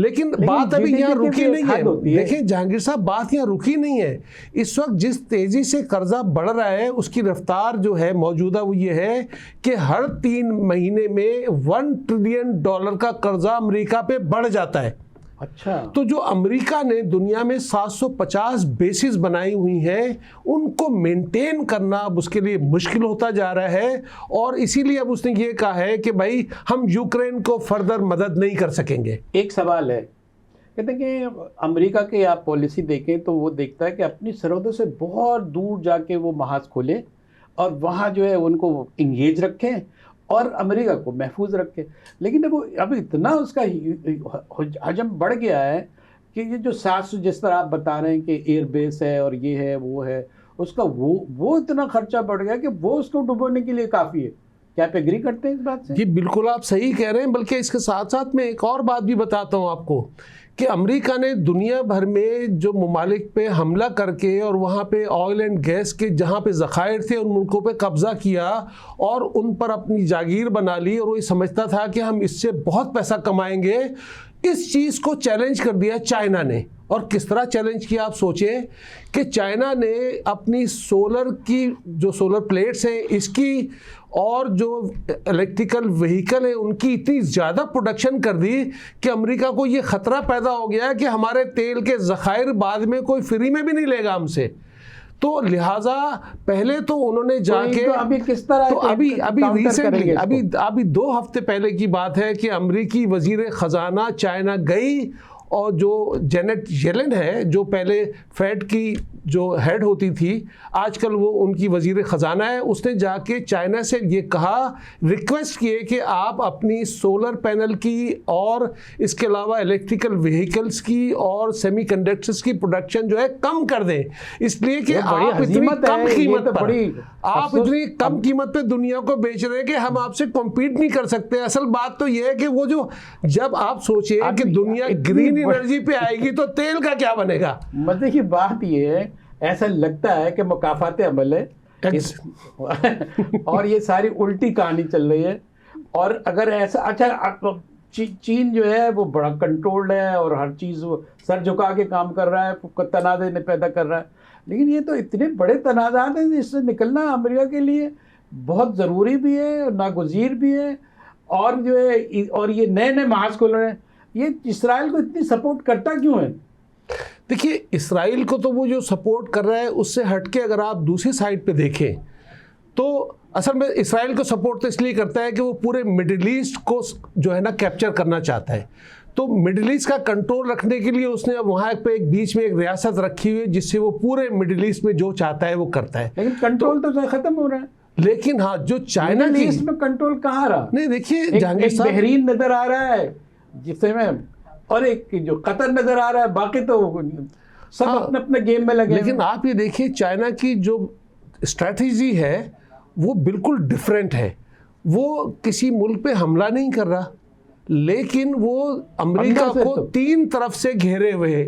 लेकिन बात अभी यहाँ रुकी नहीं है। देखिए जहांगीर साहब, बात यहाँ रुकी नहीं है। इस वक्त जिस तेज़ी से कर्जा बढ़ रहा है उसकी रफ्तार जो है मौजूदा वो ये है कि हर 3 महीने में $1 ट्रिलियन का कर्जा अमेरिका पे बढ़ जाता है। अच्छा, तो जो अमेरिका ने दुनिया में 750 बेसिस बनाई हुई हैं, उनको मेंटेन करना अब उसके लिए मुश्किल होता जा रहा है। और इसीलिए अब उसने ये कहा है कि भाई हम यूक्रेन को फर्दर मदद नहीं कर सकेंगे। एक सवाल है, कहते हैं कि अमेरिका की आप पॉलिसी देखें तो वो देखता है कि अपनी सरहदों से बहुत दूर जाके वो महाज खोले और वहाँ जो है उनको इंगेज रखें और अमेरिका को महफूज रखे। लेकिन अब इतना उसका हजम बढ़ गया है कि ये जो 700 जिस तरह आप बता रहे हैं कि एयर बेस है और ये है वो है, उसका वो इतना खर्चा बढ़ गया कि वो उसको डुबोने के लिए काफ़ी है। क्या आप एग्री करते हैं इस बात से? जी बिल्कुल, आप सही कह रहे हैं। बल्कि इसके साथ साथ मैं एक और बात भी बताता हूँ आपको कि अमेरिका ने दुनिया भर में जो ममालिक पे हमला करके और वहाँ पे ऑयल एंड गैस के जहाँ पे ज़खायर थे उन मुल्कों पे कब्ज़ा किया और उन पर अपनी जागीर बना ली, और वो ये समझता था कि हम इससे बहुत पैसा कमाएंगे। इस चीज़ को चैलेंज कर दिया चाइना ने। और किस तरह चैलेंज किया आप सोचें कि चाइना ने अपनी सोलर की जो सोलर प्लेट्स हैं इसकी और जो इलेक्ट्रिकल व्हीकल है उनकी इतनी ज़्यादा प्रोडक्शन कर दी कि अमेरिका को ये ख़तरा पैदा हो गया कि हमारे तेल के ज़खायर बाद में कोई फ्री में भी नहीं लेगा हमसे। तो लिहाजा पहले तो उन्होंने जाके तो अभी किस तरह तो अभी रिसेंटली अभी 2 हफ्ते पहले की बात है कि अमेरिकी वजीर ख़जाना चाइना गई और जो जेनेट येलेन है जो पहले फेड की जो हेड होती थी, आजकल वो उनकी वजीर ख़जाना है, उसने जाके चाइना से ये कहा, रिक्वेस्ट किए कि आप अपनी सोलर पैनल की और इसके अलावा इलेक्ट्रिकल व्हीकल्स की और सेमीकंडक्टर्स की प्रोडक्शन जो है कम कर दें, इसलिए कि आप इतनी कम कीमत पर आप इतनी कम कीमत पे दुनिया को बेच रहे हैं कि हम आपसे कॉम्पीट नहीं कर सकते। असल बात तो ये है कि वो जो जब आप सोचिए कि दुनिया ग्रीन एनर्जी पे आएगी तो तेल का क्या बनेगा। मजे की बात ये है, ऐसा लगता है कि मुकाफाते अमल है और ये सारी उल्टी कहानी चल रही है। और अगर ऐसा अच्छा चीन जो है वो बड़ा कंट्रोल्ड है और हर चीज़ वो सर झुका के काम कर रहा है, तनाज़े पैदा कर रहा है। लेकिन ये तो इतने बड़े तनाज़ात हैं, इससे निकलना अमेरिका के लिए बहुत ज़रूरी भी है, नागुज़ीर भी है। और जो है और ये नए नए महाज खोल रहे हैं, ये इसराइल को इतनी सपोर्ट करता क्यों है? देखिए इसराइल को तो वो जो सपोर्ट कर रहा है उससे हटके अगर आप दूसरी साइड पे देखें तो असल में इसराइल को सपोर्ट तो इसलिए करता है कि वो पूरे मिडिल ईस्ट को जो है ना कैप्चर करना चाहता है। तो मिडिल ईस्ट का कंट्रोल रखने के लिए उसने अब वहाँ पे एक बीच में एक रियासत रखी हुई है जिससे वो पूरे मिडिल ईस्ट में जो चाहता है वो करता है। लेकिन कंट्रोल तो खत्म हो रहा है। लेकिन हाँ, जो चाइना की ईस्ट में कंट्रोल कहाँ रहा? नहीं देखिए जहांगीर साहब, बहरीन नजर आ रहा है जिससे में, और एक जो कतर नजर आ रहा है, बाकी तो सब अपने अपने गेम में लगे। लेकिन आप ये देखिए चाइना की जो स्ट्रैटेजी है वो बिल्कुल डिफरेंट है। वो किसी मुल्क पे हमला नहीं कर रहा, लेकिन वो अमेरिका को 3 तरफ से घेरे हुए है।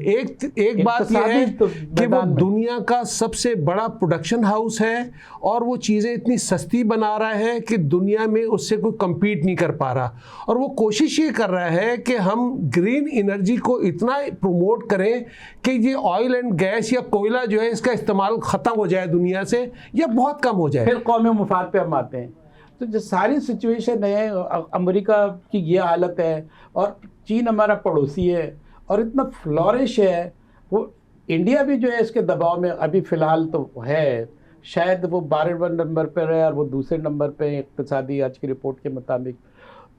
एक बात यह है कि वो दुनिया का सबसे बड़ा प्रोडक्शन हाउस है और वो चीज़ें इतनी सस्ती बना रहा है कि दुनिया में उससे कोई compete नहीं कर पा रहा। और वो कोशिश ये कर रहा है कि हम ग्रीन एनर्जी को इतना प्रमोट करें कि ये ऑयल एंड गैस या कोयला जो है इसका इस्तेमाल ख़त्म हो जाए दुनिया से या बहुत कम हो जाए। फिर कौमी मुफाद पे हम आते हैं। तो जो सारी सिचुएशन है, अमेरिका की ये हालत है और चीन हमारा पड़ोसी है और इतना फ्लॉरिश है, वो इंडिया भी जो है इसके दबाव में अभी फ़िलहाल तो है। शायद वो 12वें नंबर पर है और वो दूसरे नंबर पे इक़्तिसादी आज की रिपोर्ट के मुताबिक।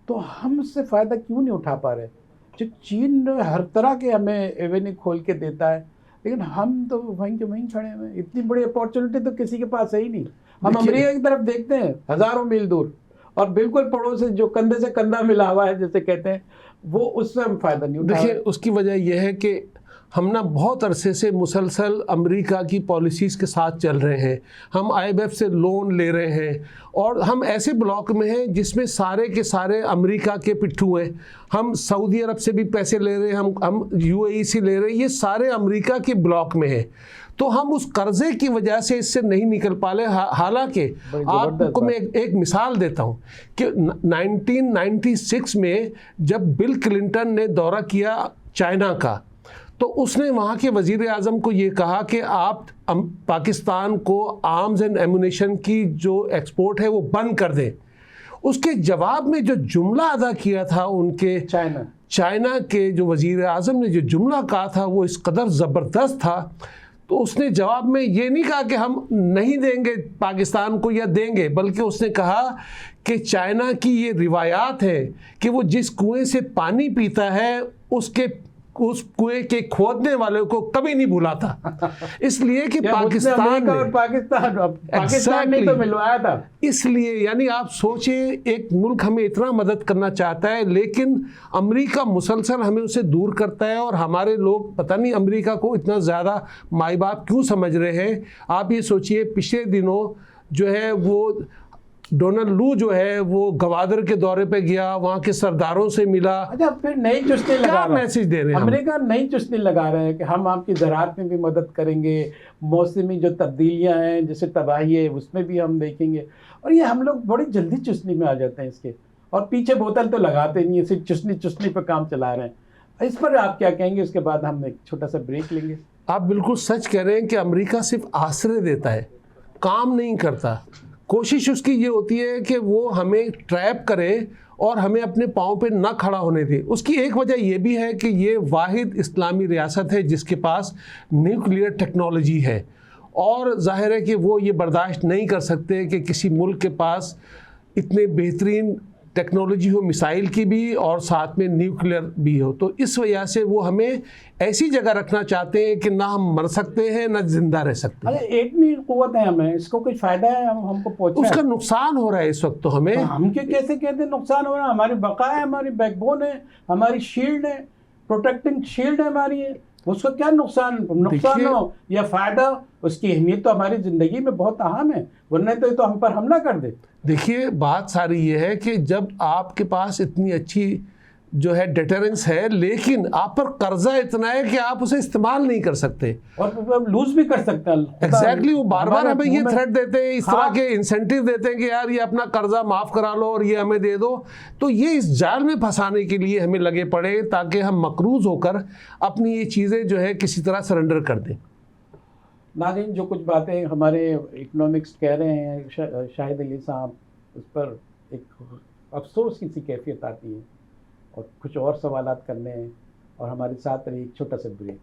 तो हम उससे फ़ायदा क्यों नहीं उठा पा रहे? जो चीन हर तरह के हमें एवेन्यू खोल के देता है, लेकिन हम तो वहीं के वहीं खड़े हैं। इतनी बड़ी अपॉर्चुनिटी तो किसी के पास है ही नहीं। हम अमेरिका की तरफ देखते हैं हज़ारों मील दूर, और बिल्कुल पड़ोस से जो कंधे से कंधा मिला हुआ है जैसे कहते हैं, वो उससे हम फ़ायदा नहीं उठा। देखिए उसकी वजह यह है कि हम ना बहुत अरसे से मुसलसल अमेरिका की पॉलिसीज़ के साथ चल रहे हैं। हम IMF से लोन ले रहे हैं और हम ऐसे ब्लॉक में हैं जिसमें सारे के सारे अमेरिका के पिट्ठू हैं। हम सऊदी अरब से भी पैसे ले रहे हैं, हम UAE से ले रहे हैं, ये सारे अमेरिका के ब्लॉक में हैं। तो हम उस कर्जे की वजह से इससे नहीं निकल पा रहे। हालांकि आपको मैं एक मिसाल देता हूं कि 1996 में जब बिल क्लिंटन ने दौरा किया चाइना का, तो उसने वहाँ के वज़ीर आज़म को ये कहा कि आप पाकिस्तान को आर्म्स एंड एमुनेशन की जो एक्सपोर्ट है वो बंद कर दें। उसके जवाब में जो जुमला अदा किया था उनके चाइना के जो वज़ीर आज़म ने जो जुमला कहा था वो इस कदर ज़बरदस्त था। तो उसने जवाब में ये नहीं कहा कि हम नहीं देंगे पाकिस्तान को या देंगे, बल्कि उसने कहा कि चाइना की ये रिवायात है कि वो जिस कुएं से पानी पीता है उस कुएं के खोदने वाले को कभी नहीं भुलाता। इसलिए कि पाकिस्तान ने तो मिलवाया था। इसलिए यानी आप सोचिए, एक मुल्क हमें इतना मदद करना चाहता है लेकिन अमेरिका मुसलसल हमें उसे दूर करता है, और हमारे लोग पता नहीं अमेरिका को इतना ज़्यादा माई बाप क्यों समझ रहे हैं। आप ये सोचिए, पिछले दिनों जो है वो डोनाल्ड लू जो है वो गवादर के दौरे पे गया, वहाँ के सरदारों से मिला। अच्छा, फिर नई चुस्ती लगा मैसेज दे रहे हैं अमेरिका, नई चुस्ती लगा रहे हैं कि हम आपकी ज़राअत में भी मदद करेंगे, मौसमी जो तब्दीलियाँ हैं जैसे तबाही है उसमें भी हम देखेंगे। और ये हम लोग बड़ी जल्दी चुस्ती में आ जाते हैं इसके, और पीछे बोतल तो लगाते नहीं है, सिर्फ चुस्ती पे काम चला रहे हैं। इस पर आप क्या कहेंगे? उसके बाद हम एक छोटा सा ब्रेक लेंगे। आप बिल्कुल सच कह रहे हैं कि अमेरिका सिर्फ आश्रय देता है, काम नहीं करता। कोशिश उसकी ये होती है कि वो हमें ट्रैप करे और हमें अपने पाँव पे ना खड़ा होने दे। उसकी एक वजह ये भी है कि ये वाहिद इस्लामी रियासत है जिसके पास न्यूक्लियर टेक्नोलॉजी है, और जाहिर है कि वो ये बर्दाश्त नहीं कर सकते कि किसी मुल्क के पास इतने बेहतरीन टेक्नोलॉजी हो, मिसाइल की भी और साथ में न्यूक्लियर भी हो। तो इस वजह से वो हमें ऐसी जगह रखना चाहते हैं कि ना हम मर सकते हैं ना जिंदा रह सकते हैं। अरे एटमी कुव्वत है, हमें इसको कोई फायदा है? हमको पहुंचना उसका नुकसान हो रहा है इस वक्त। तो हमें हम कैसे कहते हैं नुकसान हो रहा है? हमारी बका है, हमारी बैकबोन है, हमारी शील्ड है, प्रोटेक्टिंग शील्ड है हमारी है। उसका क्या नुकसान हो या फायदा? उसकी अहमियत तो हमारी ज़िंदगी में बहुत अहम है, वरना तो हम पर हमला कर दे। देखिए, बात सारी ये है कि जब आपके पास इतनी अच्छी जो है डिटरेंस है, लेकिन आप पर कर्जा इतना है कि आप उसे इस्तेमाल नहीं कर सकते और लूज भी कर सकते हैं। एग्जैक्टली, वो बार बार हमें ये थ्रेट देते हैं, इस तरह के इंसेंटिव देते हैं कि यार ये अपना कर्जा माफ़ करा लो और ये हमें दे दो। तो ये इस जाल में फंसाने के लिए हमें लगे पड़े ताकि हम मकरूज होकर अपनी ये चीज़ें जो है किसी तरह सरेंडर कर दें। नाज़रीन, जो कुछ बातें हमारे इकोनॉमिक्स कह रहे हैं शाहिद अली साहब, उस पर एक अफसोस की सी कैफियत आती है, और कुछ और सवालात करने हैं, और हमारे साथ रही एक छोटा सा ब्रेक।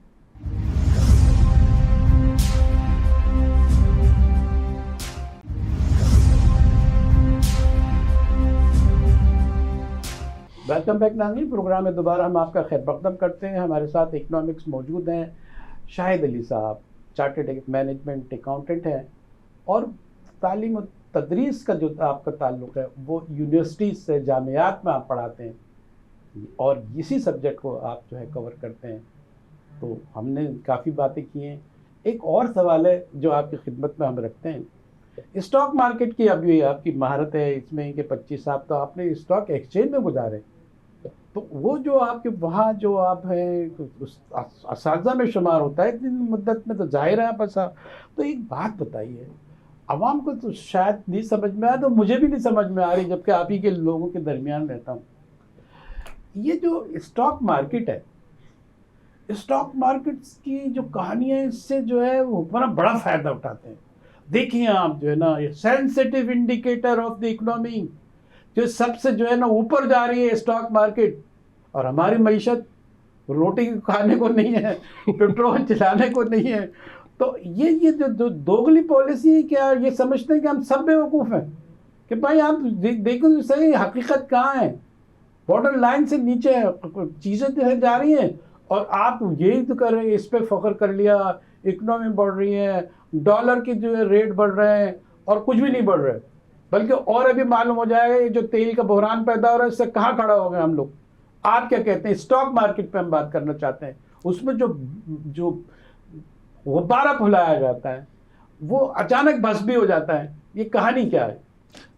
वेलकम बैक नाज़रीन, प्रोग्राम में दोबारा हम आपका खैर मकदम करते हैं। हमारे साथ इकोनॉमिक्स मौजूद हैं। शाहिद अली साहब चार्टर्ड मैनेजमेंट अकाउंटेंट हैं, और तालीम और तदरीस का जो आपका ताल्लुक़ है वो यूनिवर्सिटी से, जामियात में आप पढ़ाते हैं, और इसी सब्जेक्ट को आप जो है कवर करते हैं। तो हमने काफ़ी बातें की हैं। एक और सवाल है जो आपकी खिदमत में हम रखते हैं। स्टॉक मार्केट की अभी आपकी महारत है इसमें कि 25 साल तो आपने स्टॉक एक्सचेंज में गुजारे, तो वो जो आपके वहाँ जो आप हैं उस असाज़ा में शुमार होता है इतनी मुद्दत में, तो जाहिर है बस। तो एक बात बताइए, आवाम को तो शायद नहीं समझ में आया, तो मुझे भी नहीं समझ में आ रही, जबकि आप ही के लोगों के दरमियान रहता हूँ। ये जो स्टॉक मार्केट है, स्टॉक मार्केट की जो कहानी है, इससे जो है वो बड़ा फ़ायदा उठाते हैं। देखिए आप जो है ना, ये sensitive indicator of the economy, जो सबसे जो है ना ऊपर जा रही है स्टॉक मार्केट, और हमारी मईशत रोटी खाने को नहीं है, पेट्रोल चलाने को नहीं है। तो ये जो दोगली पॉलिसी है, क्या ये समझते हैं कि हम सब बेवकूफ़ हैं? कि भाई आप देखो तो सही, हकीकत कहाँ है? बॉर्डर लाइन से नीचे चीज़ें जो है जा रही हैं, और आप यही तो कर रहे हैं, इस पर फ़ख्र कर लिया, इकनॉमी बढ़ रही है, डॉलर के जो है रेट बढ़ रहे हैं, और कुछ भी नहीं बढ़ रहे। बल्कि और अभी मालूम हो जाएगा ये जो तेल का बहरान पैदा हो रहा है, इससे कहाँ खड़ा हो गए हम लोग। आप क्या कहते हैं? स्टॉक मार्केट पे हम बात करना चाहते हैं, उसमें जो जो गुब्बारा फुलाया जाता है वो अचानक भस्म भी हो जाता है। ये कहानी क्या है?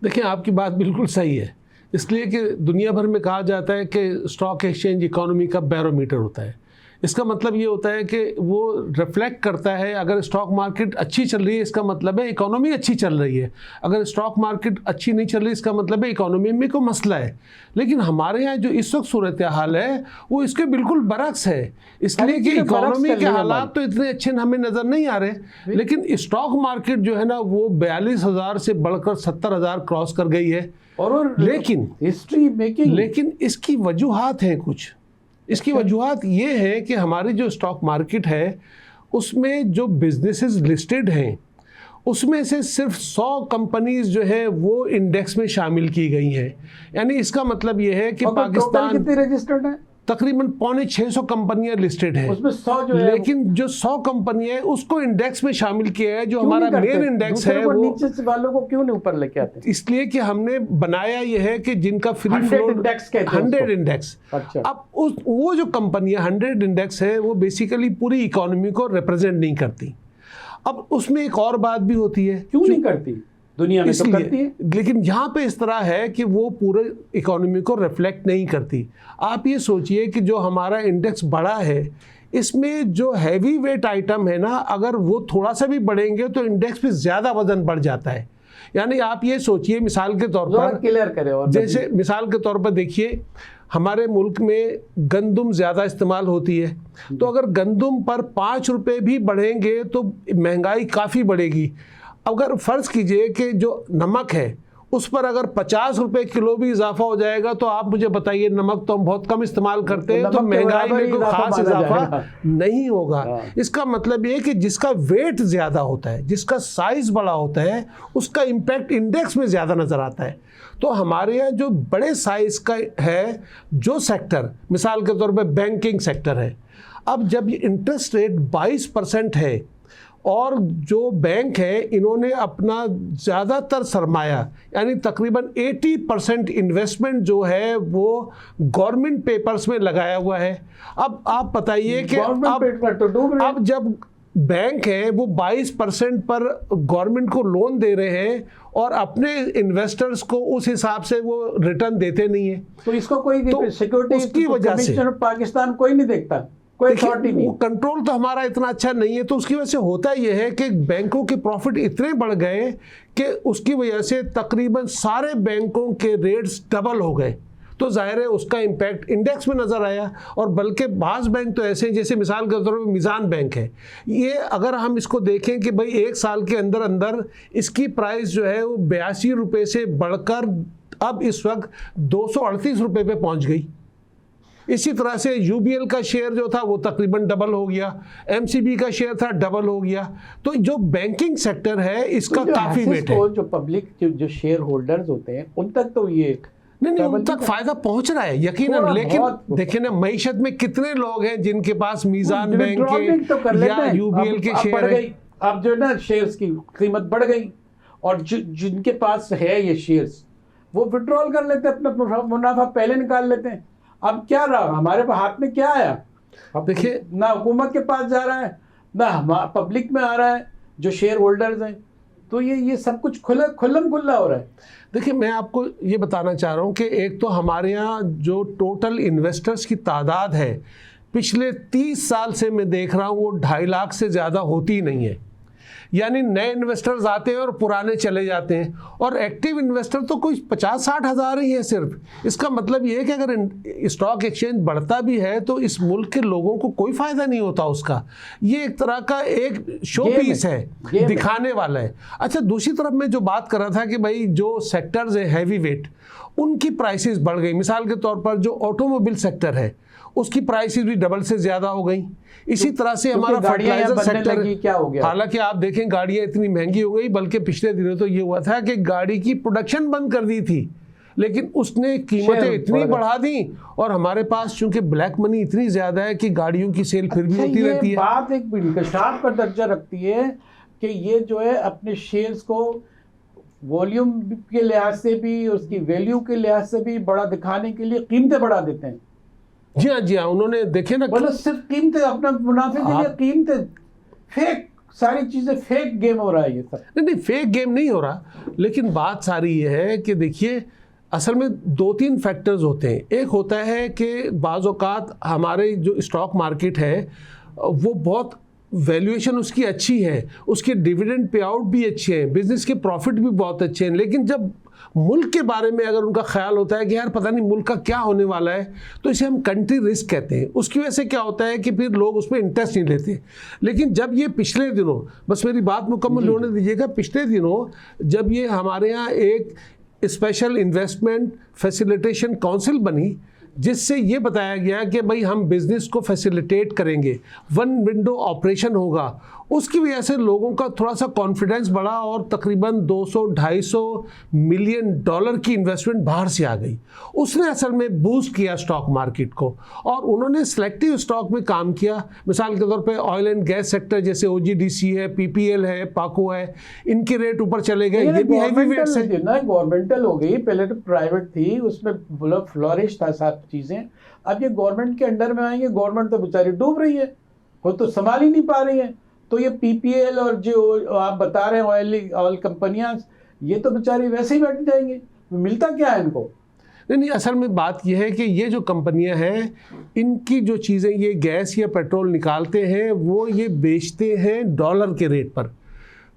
देखिए, आपकी बात बिल्कुल सही है, इसलिए कि दुनिया भर में कहा जाता है कि स्टॉक एक्सचेंज इकोनॉमी का बैरोमीटर होता है। इसका मतलब ये होता है कि वो रिफ्लेक्ट करता है, अगर स्टॉक मार्केट अच्छी चल रही है इसका मतलब है इकोनॉमी अच्छी चल रही है, अगर स्टॉक मार्केट अच्छी नहीं चल रही इसका मतलब है इकोनॉमी में कोई मसला है। लेकिन हमारे यहाँ जो इस वक्त सूरत हाल है वो इसके बिल्कुल बरक्स है, इसलिए कि इकोनॉमी के हालात तो इतने अच्छे हमें नज़र नहीं आ रहे, लेकिन स्टॉक मार्केट जो है ना वो 42,000 से बढ़कर 70,000 क्रॉस कर गई है। और लेकिन हिस्ट्री मेकिंग, लेकिन इसकी वजूहात हैं कुछ। इसकी वजूहात ये है कि हमारी जो स्टॉक मार्केट है उसमें जो बिजनेसेस लिस्टेड हैं उसमें से सिर्फ 100 कंपनीज जो है वो इंडेक्स में शामिल की गई हैं। यानी इसका मतलब ये है कि पाकिस्तान कितनी रजिस्टर्ड है? तकरीबन 650 कंपनियां लिस्टेड हैं, उसमें 100 जो है, लेकिन जो 100 कंपनियां हैं उसको इंडेक्स में शामिल किया है। जो हमारा मेन इंडेक्स है वो नीचे से वालों को क्यों नहीं ऊपर लेके आते? इसलिए कि हमने बनाया ये है कि जिनका फ्री 100 इंडेक्स कहते हैं 100 इंडेक्स। अच्छा। अब वो जो कंपनियां 100 इंडेक्स है वो बेसिकली पूरी इकोनॉमी को रिप्रेजेंट नहीं करती। अब उसमें एक और बात भी होती है, क्यों नहीं करती? दुनिया में तो करती है, लेकिन यहाँ पे इस तरह है कि वो पूरे इकोनॉमी को रिफ्लेक्ट नहीं करती। आप ये सोचिए कि जो हमारा इंडेक्स बड़ा है इसमें जो हैवी वेट आइटम है ना, अगर वो थोड़ा सा भी बढ़ेंगे तो इंडेक्स पे ज़्यादा वजन बढ़ जाता है। यानी आप ये सोचिए, मिसाल के तौर पर क्लियर करें, और जैसे मिसाल के तौर पर देखिए हमारे मुल्क में गंदुम ज़्यादा इस्तेमाल होती है, तो अगर गंदुम पर 5 रुपये भी बढ़ेंगे तो महंगाई काफ़ी बढ़ेगी। अगर फ़र्ज़ कीजिए कि जो नमक है उस पर अगर 50 रुपये किलो भी इजाफा हो जाएगा तो आप मुझे बताइए, नमक तो हम बहुत कम इस्तेमाल करते हैं, तो महंगाई में कोई खास इजाफा नहीं होगा। इसका मतलब ये कि जिसका वेट ज़्यादा होता है, जिसका साइज़ बड़ा होता है, उसका इम्पैक्ट इंडेक्स में ज़्यादा नज़र आता है। तो हमारे यहाँ जो बड़े साइज़ का है जो सेक्टर, मिसाल के तौर पर बैंकिंग सेक्टर है, अब जब ये इंटरेस्ट रेट 22% है और जो बैंक है इन्होंने अपना ज़्यादातर सरमाया यानी तकरीबन 80% इन्वेस्टमेंट जो है वो गवर्नमेंट पेपर्स में लगाया हुआ है। अब आप बताइए कि अब जब बैंक है वो 22% पर गवर्नमेंट को लोन दे रहे हैं और अपने इन्वेस्टर्स को उस हिसाब से वो रिटर्न देते नहीं है, तो इसको कोई सिक्योरिटी उसकी वजह से पाकिस्तान कोई नहीं देखता, कोई अथॉरिटी नहीं। कंट्रोल तो हमारा इतना अच्छा नहीं है, तो उसकी वजह से होता यह है कि बैंकों के प्रॉफिट इतने बढ़ गए कि उसकी वजह से तकरीबन सारे बैंकों के रेट्स डबल हो गए। तो जाहिर है उसका इम्पैक्ट इंडेक्स में नज़र आया। और बल्कि बाज़ बैंक तो ऐसे हैं, जैसे मिसाल के तौर पर मिज़ान बैंक है, ये अगर हम इसको देखें कि भाई 1 साल के अंदर अंदर इसकी प्राइस जो है वो 82 रुपये से बढ़कर अब इस वक्त 238 रुपये पे पहुँच गई। इसी तरह से यूबीएल का शेयर जो था वो तकरीबन डबल हो गया, एमसीबी का शेयर था डबल हो गया। तो जो बैंकिंग सेक्टर है इसका काफ़ी वेट है। जो पब्लिक जो शेयर होल्डर्स होते हैं उन तक तो ये नहीं उन तक फायदा पहुंच रहा है यकीनन, लेकिन देखिए ना मईशत में कितने लोग हैं जिनके पास मीज़ान बैंक के या यूबीएल के शेयर है। अब जो है ना शेयर्स की कीमत बढ़ गई और जिनके पास है ये शेयर्स वो विड्रॉल कर लेते हैं, अपना मुनाफा पहले निकाल लेते हैं। अब क्या रहा, हमारे हाथ में क्या आया? अब देखिए ना हुकूमत के पास जा रहा है ना पब्लिक में आ रहा है जो शेयर होल्डर्स हैं। तो ये सब कुछ खुल्ला हो रहा है। देखिए मैं आपको ये बताना चाह रहा हूँ कि एक तो हमारे यहाँ जो टोटल इन्वेस्टर्स की तादाद है पिछले 30 साल से मैं देख रहा हूँ वो 2.5 लाख से ज़्यादा होती ही नहीं है। यानी नए इन्वेस्टर्स आते हैं और पुराने चले जाते हैं, और एक्टिव इन्वेस्टर तो कोई 50-60 हज़ार ही है सिर्फ। इसका मतलब ये है कि अगर स्टॉक एक्सचेंज बढ़ता भी है तो इस मुल्क के लोगों को कोई फ़ायदा नहीं होता उसका। ये एक तरह का एक शो पीस है, दिखाने वाला है। अच्छा, दूसरी तरफ मैं जो बात कर रहा था कि भाई जो सेक्टर्स हैं हैवी वेट उनकी प्राइसेस बढ़ गई। मिसाल के तौर पर जो ऑटोमोबाइल सेक्टर है उसकी प्राइसेस भी डबल से ज़्यादा हो गई। इसी तरह से हमारा फर्टिलाइजर सेक्टर, क्या हो गया? हालांकि आप देखें गाड़ियां इतनी महंगी हो गई, बल्कि पिछले दिनों तो ये हुआ था कि गाड़ी की प्रोडक्शन बंद कर दी थी, लेकिन उसने कीमतें इतनी बढ़ा दी और हमारे पास चूंकि ब्लैक मनी इतनी ज़्यादा है कि गाड़ियों की सेल फिर भी होती रहती है। बात एक इंकशाफ का दर्जा रखती है कि ये जो है अपने शेयर्स को वॉल्यूम के लिहाज से भी उसकी वैल्यू के लिहाज से भी बड़ा दिखाने के लिए कीमतें बढ़ा देते हैं। जी हाँ, उन्होंने देखे ना, मतलब सिर्फ कीमतें, अपना मुनाफे के लिए कीमतें, फेक सारी चीजें, फेक गेम हो रहा है ये सब। नहीं, फेक गेम नहीं हो रहा, लेकिन बात सारी ये है कि देखिए असल में 2-3 फैक्टर्स होते हैं। एक होता है कि बाज़ औक़ात हमारे जो स्टॉक मार्केट है वो बहुत वैल्यूएशन उसकी अच्छी है, उसके डिविडेंड पे आउट भी अच्छे हैं, बिजनेस के प्रॉफिट भी बहुत अच्छे हैं, लेकिन जब मुल्क के बारे में अगर उनका ख्याल होता है कि यार पता नहीं मुल्क का क्या होने वाला है, तो इसे हम कंट्री रिस्क कहते हैं। उसकी वजह से क्या होता है कि फिर लोग उसमें इंटरेस्ट नहीं लेते। लेकिन जब ये पिछले दिनों, बस मेरी बात मुकम्मल होने दीजिएगा, पिछले दिनों जब ये हमारे यहाँ एक स्पेशल इन्वेस्टमेंट फैसिलिटेशन काउंसिल बनी, जिससे ये बताया गया कि भाई हम बिज़नेस को फैसिलिटेट करेंगे, वन विंडो ऑपरेशन होगा, उसकी वजह से लोगों का थोड़ा सा कॉन्फिडेंस बढ़ा और तकरीबन 200-250 मिलियन डॉलर की इन्वेस्टमेंट बाहर से आ गई। उसने असल में बूस्ट किया स्टॉक मार्केट को, और उन्होंने सेलेक्टिव स्टॉक में काम किया। मिसाल के तौर पे ऑयल एंड गैस सेक्टर जैसे OGDC है, PPL है, पाको है, इनके रेट ऊपर चले गए। ये भी हैवी वेट्स है ना, गवर्नमेंटल हो गई, पहले तो प्राइवेट थी, उसमें फ्लोरिश था सब चीजें। अब ये गवर्नमेंट के अंडर में आएंगे, गवर्नमेंट तो बेचारी डूब रही है, वो तो संभाल ही नहीं पा रही है। तो ये PPL और जो आप बता रहे हैं ऑयल कंपनियां, ये तो बेचारी वैसे ही बैठ जाएंगे, मिलता क्या है इनको? नहीं, असल में बात यह है कि ये जो कंपनियां हैं, इनकी जो चीज़ें ये गैस या पेट्रोल निकालते हैं वो ये बेचते हैं डॉलर के रेट पर।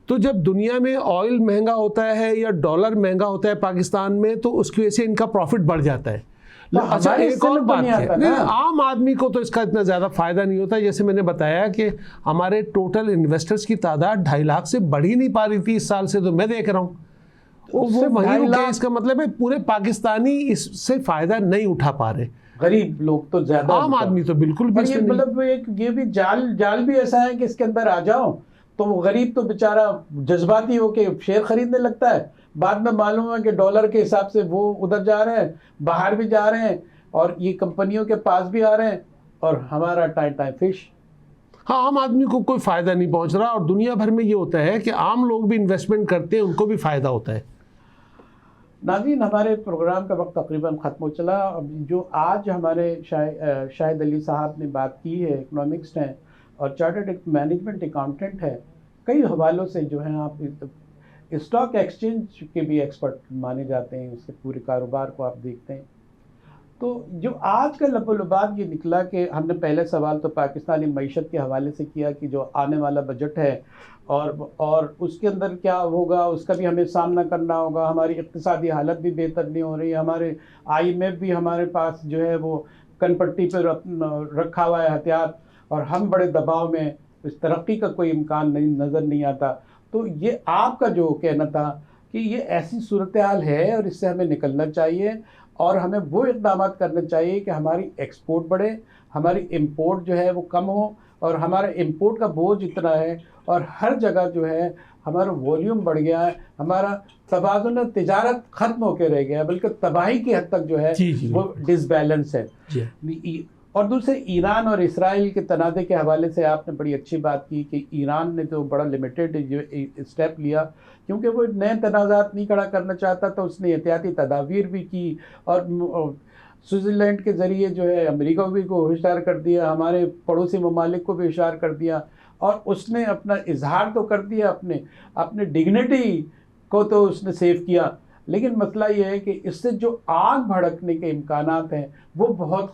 तो जब दुनिया में ऑयल महंगा होता है या डॉलर महंगा होता है पाकिस्तान में, तो उसकी वजह से इनका प्रॉफिट बढ़ जाता है। अच्छा, एक और बात है, आम आदमी को तो इसका इतना ज़्यादा फ़ायदा नहीं होता। जैसे मैंने बताया कि हमारे टोटल इन्वेस्टर्स की तादाद 2.5 लाख से बढ़ ही नहीं पा रही थी इस साल से, तो मैं देख रहा हूँ वो वहीं रुके। इसका मतलब है पूरे पाकिस्तानी इससे फ़ायदा नहीं उठा पा रहे, गरीब लोग तो ज़्यादा, आम आदमी तो बिल्कुल भी नहीं। मतलब ये भी जाल भी ऐसा है कि इसके अंदर आ जाओ तो वो गरीब तो बेचारा जज्बाती होके शेयर खरीदने लगता है, बाद में मालूम है कि डॉलर के हिसाब से वो उधर जा रहे हैं, बाहर भी जा रहे हैं, और ये कंपनियों के पास भी आ रहे हैं, और हमारा टाइम फिश। हाँ, आम आदमी को कोई फ़ायदा नहीं पहुंच रहा, और दुनिया भर में ये होता है कि आम लोग भी इन्वेस्टमेंट करते हैं, उनको भी फ़ायदा होता है। नाज़रीन, हमारे प्रोग्राम का वक्त तकरीबन ख़त्म हो चला। अब जो आज हमारे शाहिद अली साहब ने बात की है, इकोनॉमिक्स हैं और चार्टर्ड मैनेजमेंट अकाउंटेंट है, कई हवालों से जो है आप स्टॉक एक्सचेंज के भी एक्सपर्ट माने जाते हैं, उसके पूरे कारोबार को आप देखते हैं। तो जो आज का लबोलबाब ये निकला कि हमने पहले सवाल तो पाकिस्तानी मईशत के हवाले से किया कि जो आने वाला बजट है और उसके अंदर क्या होगा, उसका भी हमें सामना करना होगा। हमारी इक़्तिसादी हालत भी बेहतर नहीं हो रही है, हमारे IMF भी हमारे पास जो है वो कनपट्टी पर रखा हुआ है हथियार, और हम बड़े दबाव में, इस तरक्की का कोई इम्कान नज़र नहीं आता। तो ये आपका जो कहना था कि ये ऐसी सूरत हाल है और इससे हमें निकलना चाहिए, और हमें वो इक़दाम करने चाहिए कि हमारी एक्सपोर्ट बढ़े, हमारी इंपोर्ट जो है वो कम हो, और हमारा इंपोर्ट का बोझ इतना है और हर जगह जो है हमारा वॉल्यूम बढ़ गया है, हमारा तवाज़ुन तिजारत ख़त्म होकर रह गया है, बल्कि तबाही की हद तक जो है वो डिसबैलेंस है। और दूसरे ईरान और इसराइल के तनाज़े के हवाले से आपने बड़ी अच्छी बात की कि ईरान ने तो बड़ा लिमिटेड जो स्टेप लिया, क्योंकि वो नए तनाज़ात नहीं खड़ा करना चाहता, तो उसने एहतियाती तदाबीर भी की, और स्विट्ज़रलैंड के ज़रिए जो है अमेरिका भी को होशियार कर दिया, हमारे पड़ोसी ममालिक को भी होशियार कर दिया, और उसने अपना इजहार तो कर दिया, अपने डिग्निटी को तो उसने सेव किया। लेकिन मसला ये है कि इससे जो आग भड़कने के इम्कानात हैं वो बहुत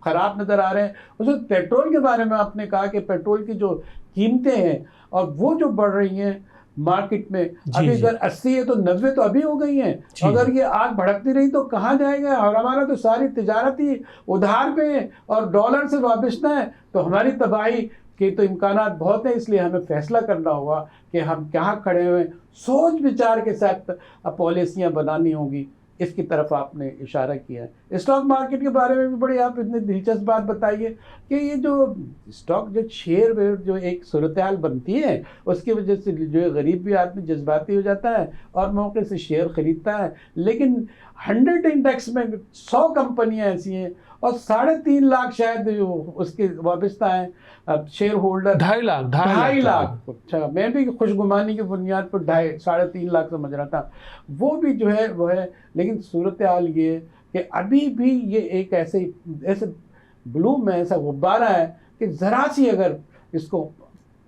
ख़राब नज़र आ रहे हैं। उसमें पेट्रोल के बारे में आपने कहा कि पेट्रोल की जो कीमतें हैं और वो जो बढ़ रही हैं मार्केट में, अभी अगर 80 है तो 90 तो अभी हो गई हैं। अगर ये आग भड़कती रही तो कहाँ जाएगा, और हमारा तो सारी तिजारत ही उधार पे और डॉलर से वाबस्ता है, तो हमारी तबाही के तो इम्कानात बहुत हैं। इसलिए हमें फैसला करना होगा कि हम कहाँ खड़े हुए, सोच विचार के साथ पॉलिसियाँ बनानी होगी। इसकी तरफ आपने इशारा किया है। स्टॉक मार्केट के बारे में भी बड़ी आप इतनी दिलचस्प बात बताइए कि ये जो स्टॉक जो शेयर में जो एक सूरत हाल बनती है, उसकी वजह से जो है गरीब भी आदमी जज्बाती हो जाता है और मौके से शेयर ख़रीदता है। लेकिन 100 इंडेक्स में 100 कंपनियां ऐसी हैं और 3.5 लाख शायद उसके वाबस्ता हैं शेयर होल्डर। 2.5 लाख। अच्छा, मैं भी खुशगुमानी की बुनियाद पर 3.5 लाख समझ रहा था, वो भी जो है वो है। लेकिन सूरत हाल ये कि अभी भी ये एक ऐसे ब्लूम में ऐसा गुब्बारा है कि ज़रा सी अगर इसको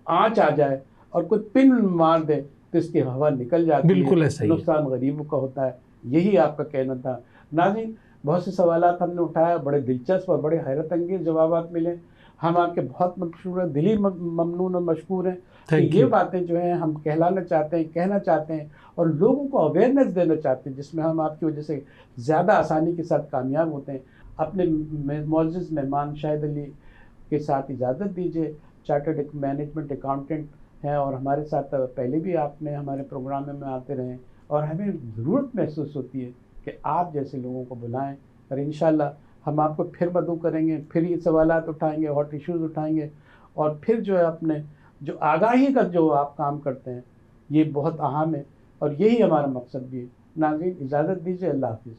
आँच आ जाए और कोई पिन मार दे तो इसकी हवा निकल जाती है। बिल्कुल ऐसा ही है। नुकसान गरीबों का होता है। यही आपका कहना था। नाज़रीन, बहुत से सवालात हमने उठाया, बड़े दिलचस्प और बड़े हैरत अंगेज़ जवाबात मिले। हम आपके बहुत मशहूर हैं, दिली ममनून और मशकूर हैं कि ये बातें जो हैं हम कहलाना चाहते हैं, कहना चाहते हैं और लोगों को अवेयरनेस देना चाहते हैं, जिसमें हम आपकी वजह से ज़्यादा आसानी के साथ कामयाब होते हैं। अपने मुअज़्ज़ज़ मेहमान शाहिद अली के साथ इजाज़त दीजिए। चार्टर्ड मैनेजमेंट अकाउंटेंट हैं और हमारे साथ पहले भी आपने हमारे प्रोग्राम में आते रहे और हमें ज़रूरत महसूस होती है कि आप जैसे लोगों को बुलाएं और इंशाल्लाह हम आपको फिर मदऊ करेंगे, फिर ये सवालात उठाएंगे, हॉट इश्यूज़ उठाएंगे और फिर जो है अपने जो आगाही का जो आप काम करते हैं ये बहुत अहम है और यही हमारा मकसद भी है। नाज़रीन, इजाज़त दीजिए। अल्लाह हाफ़िज़।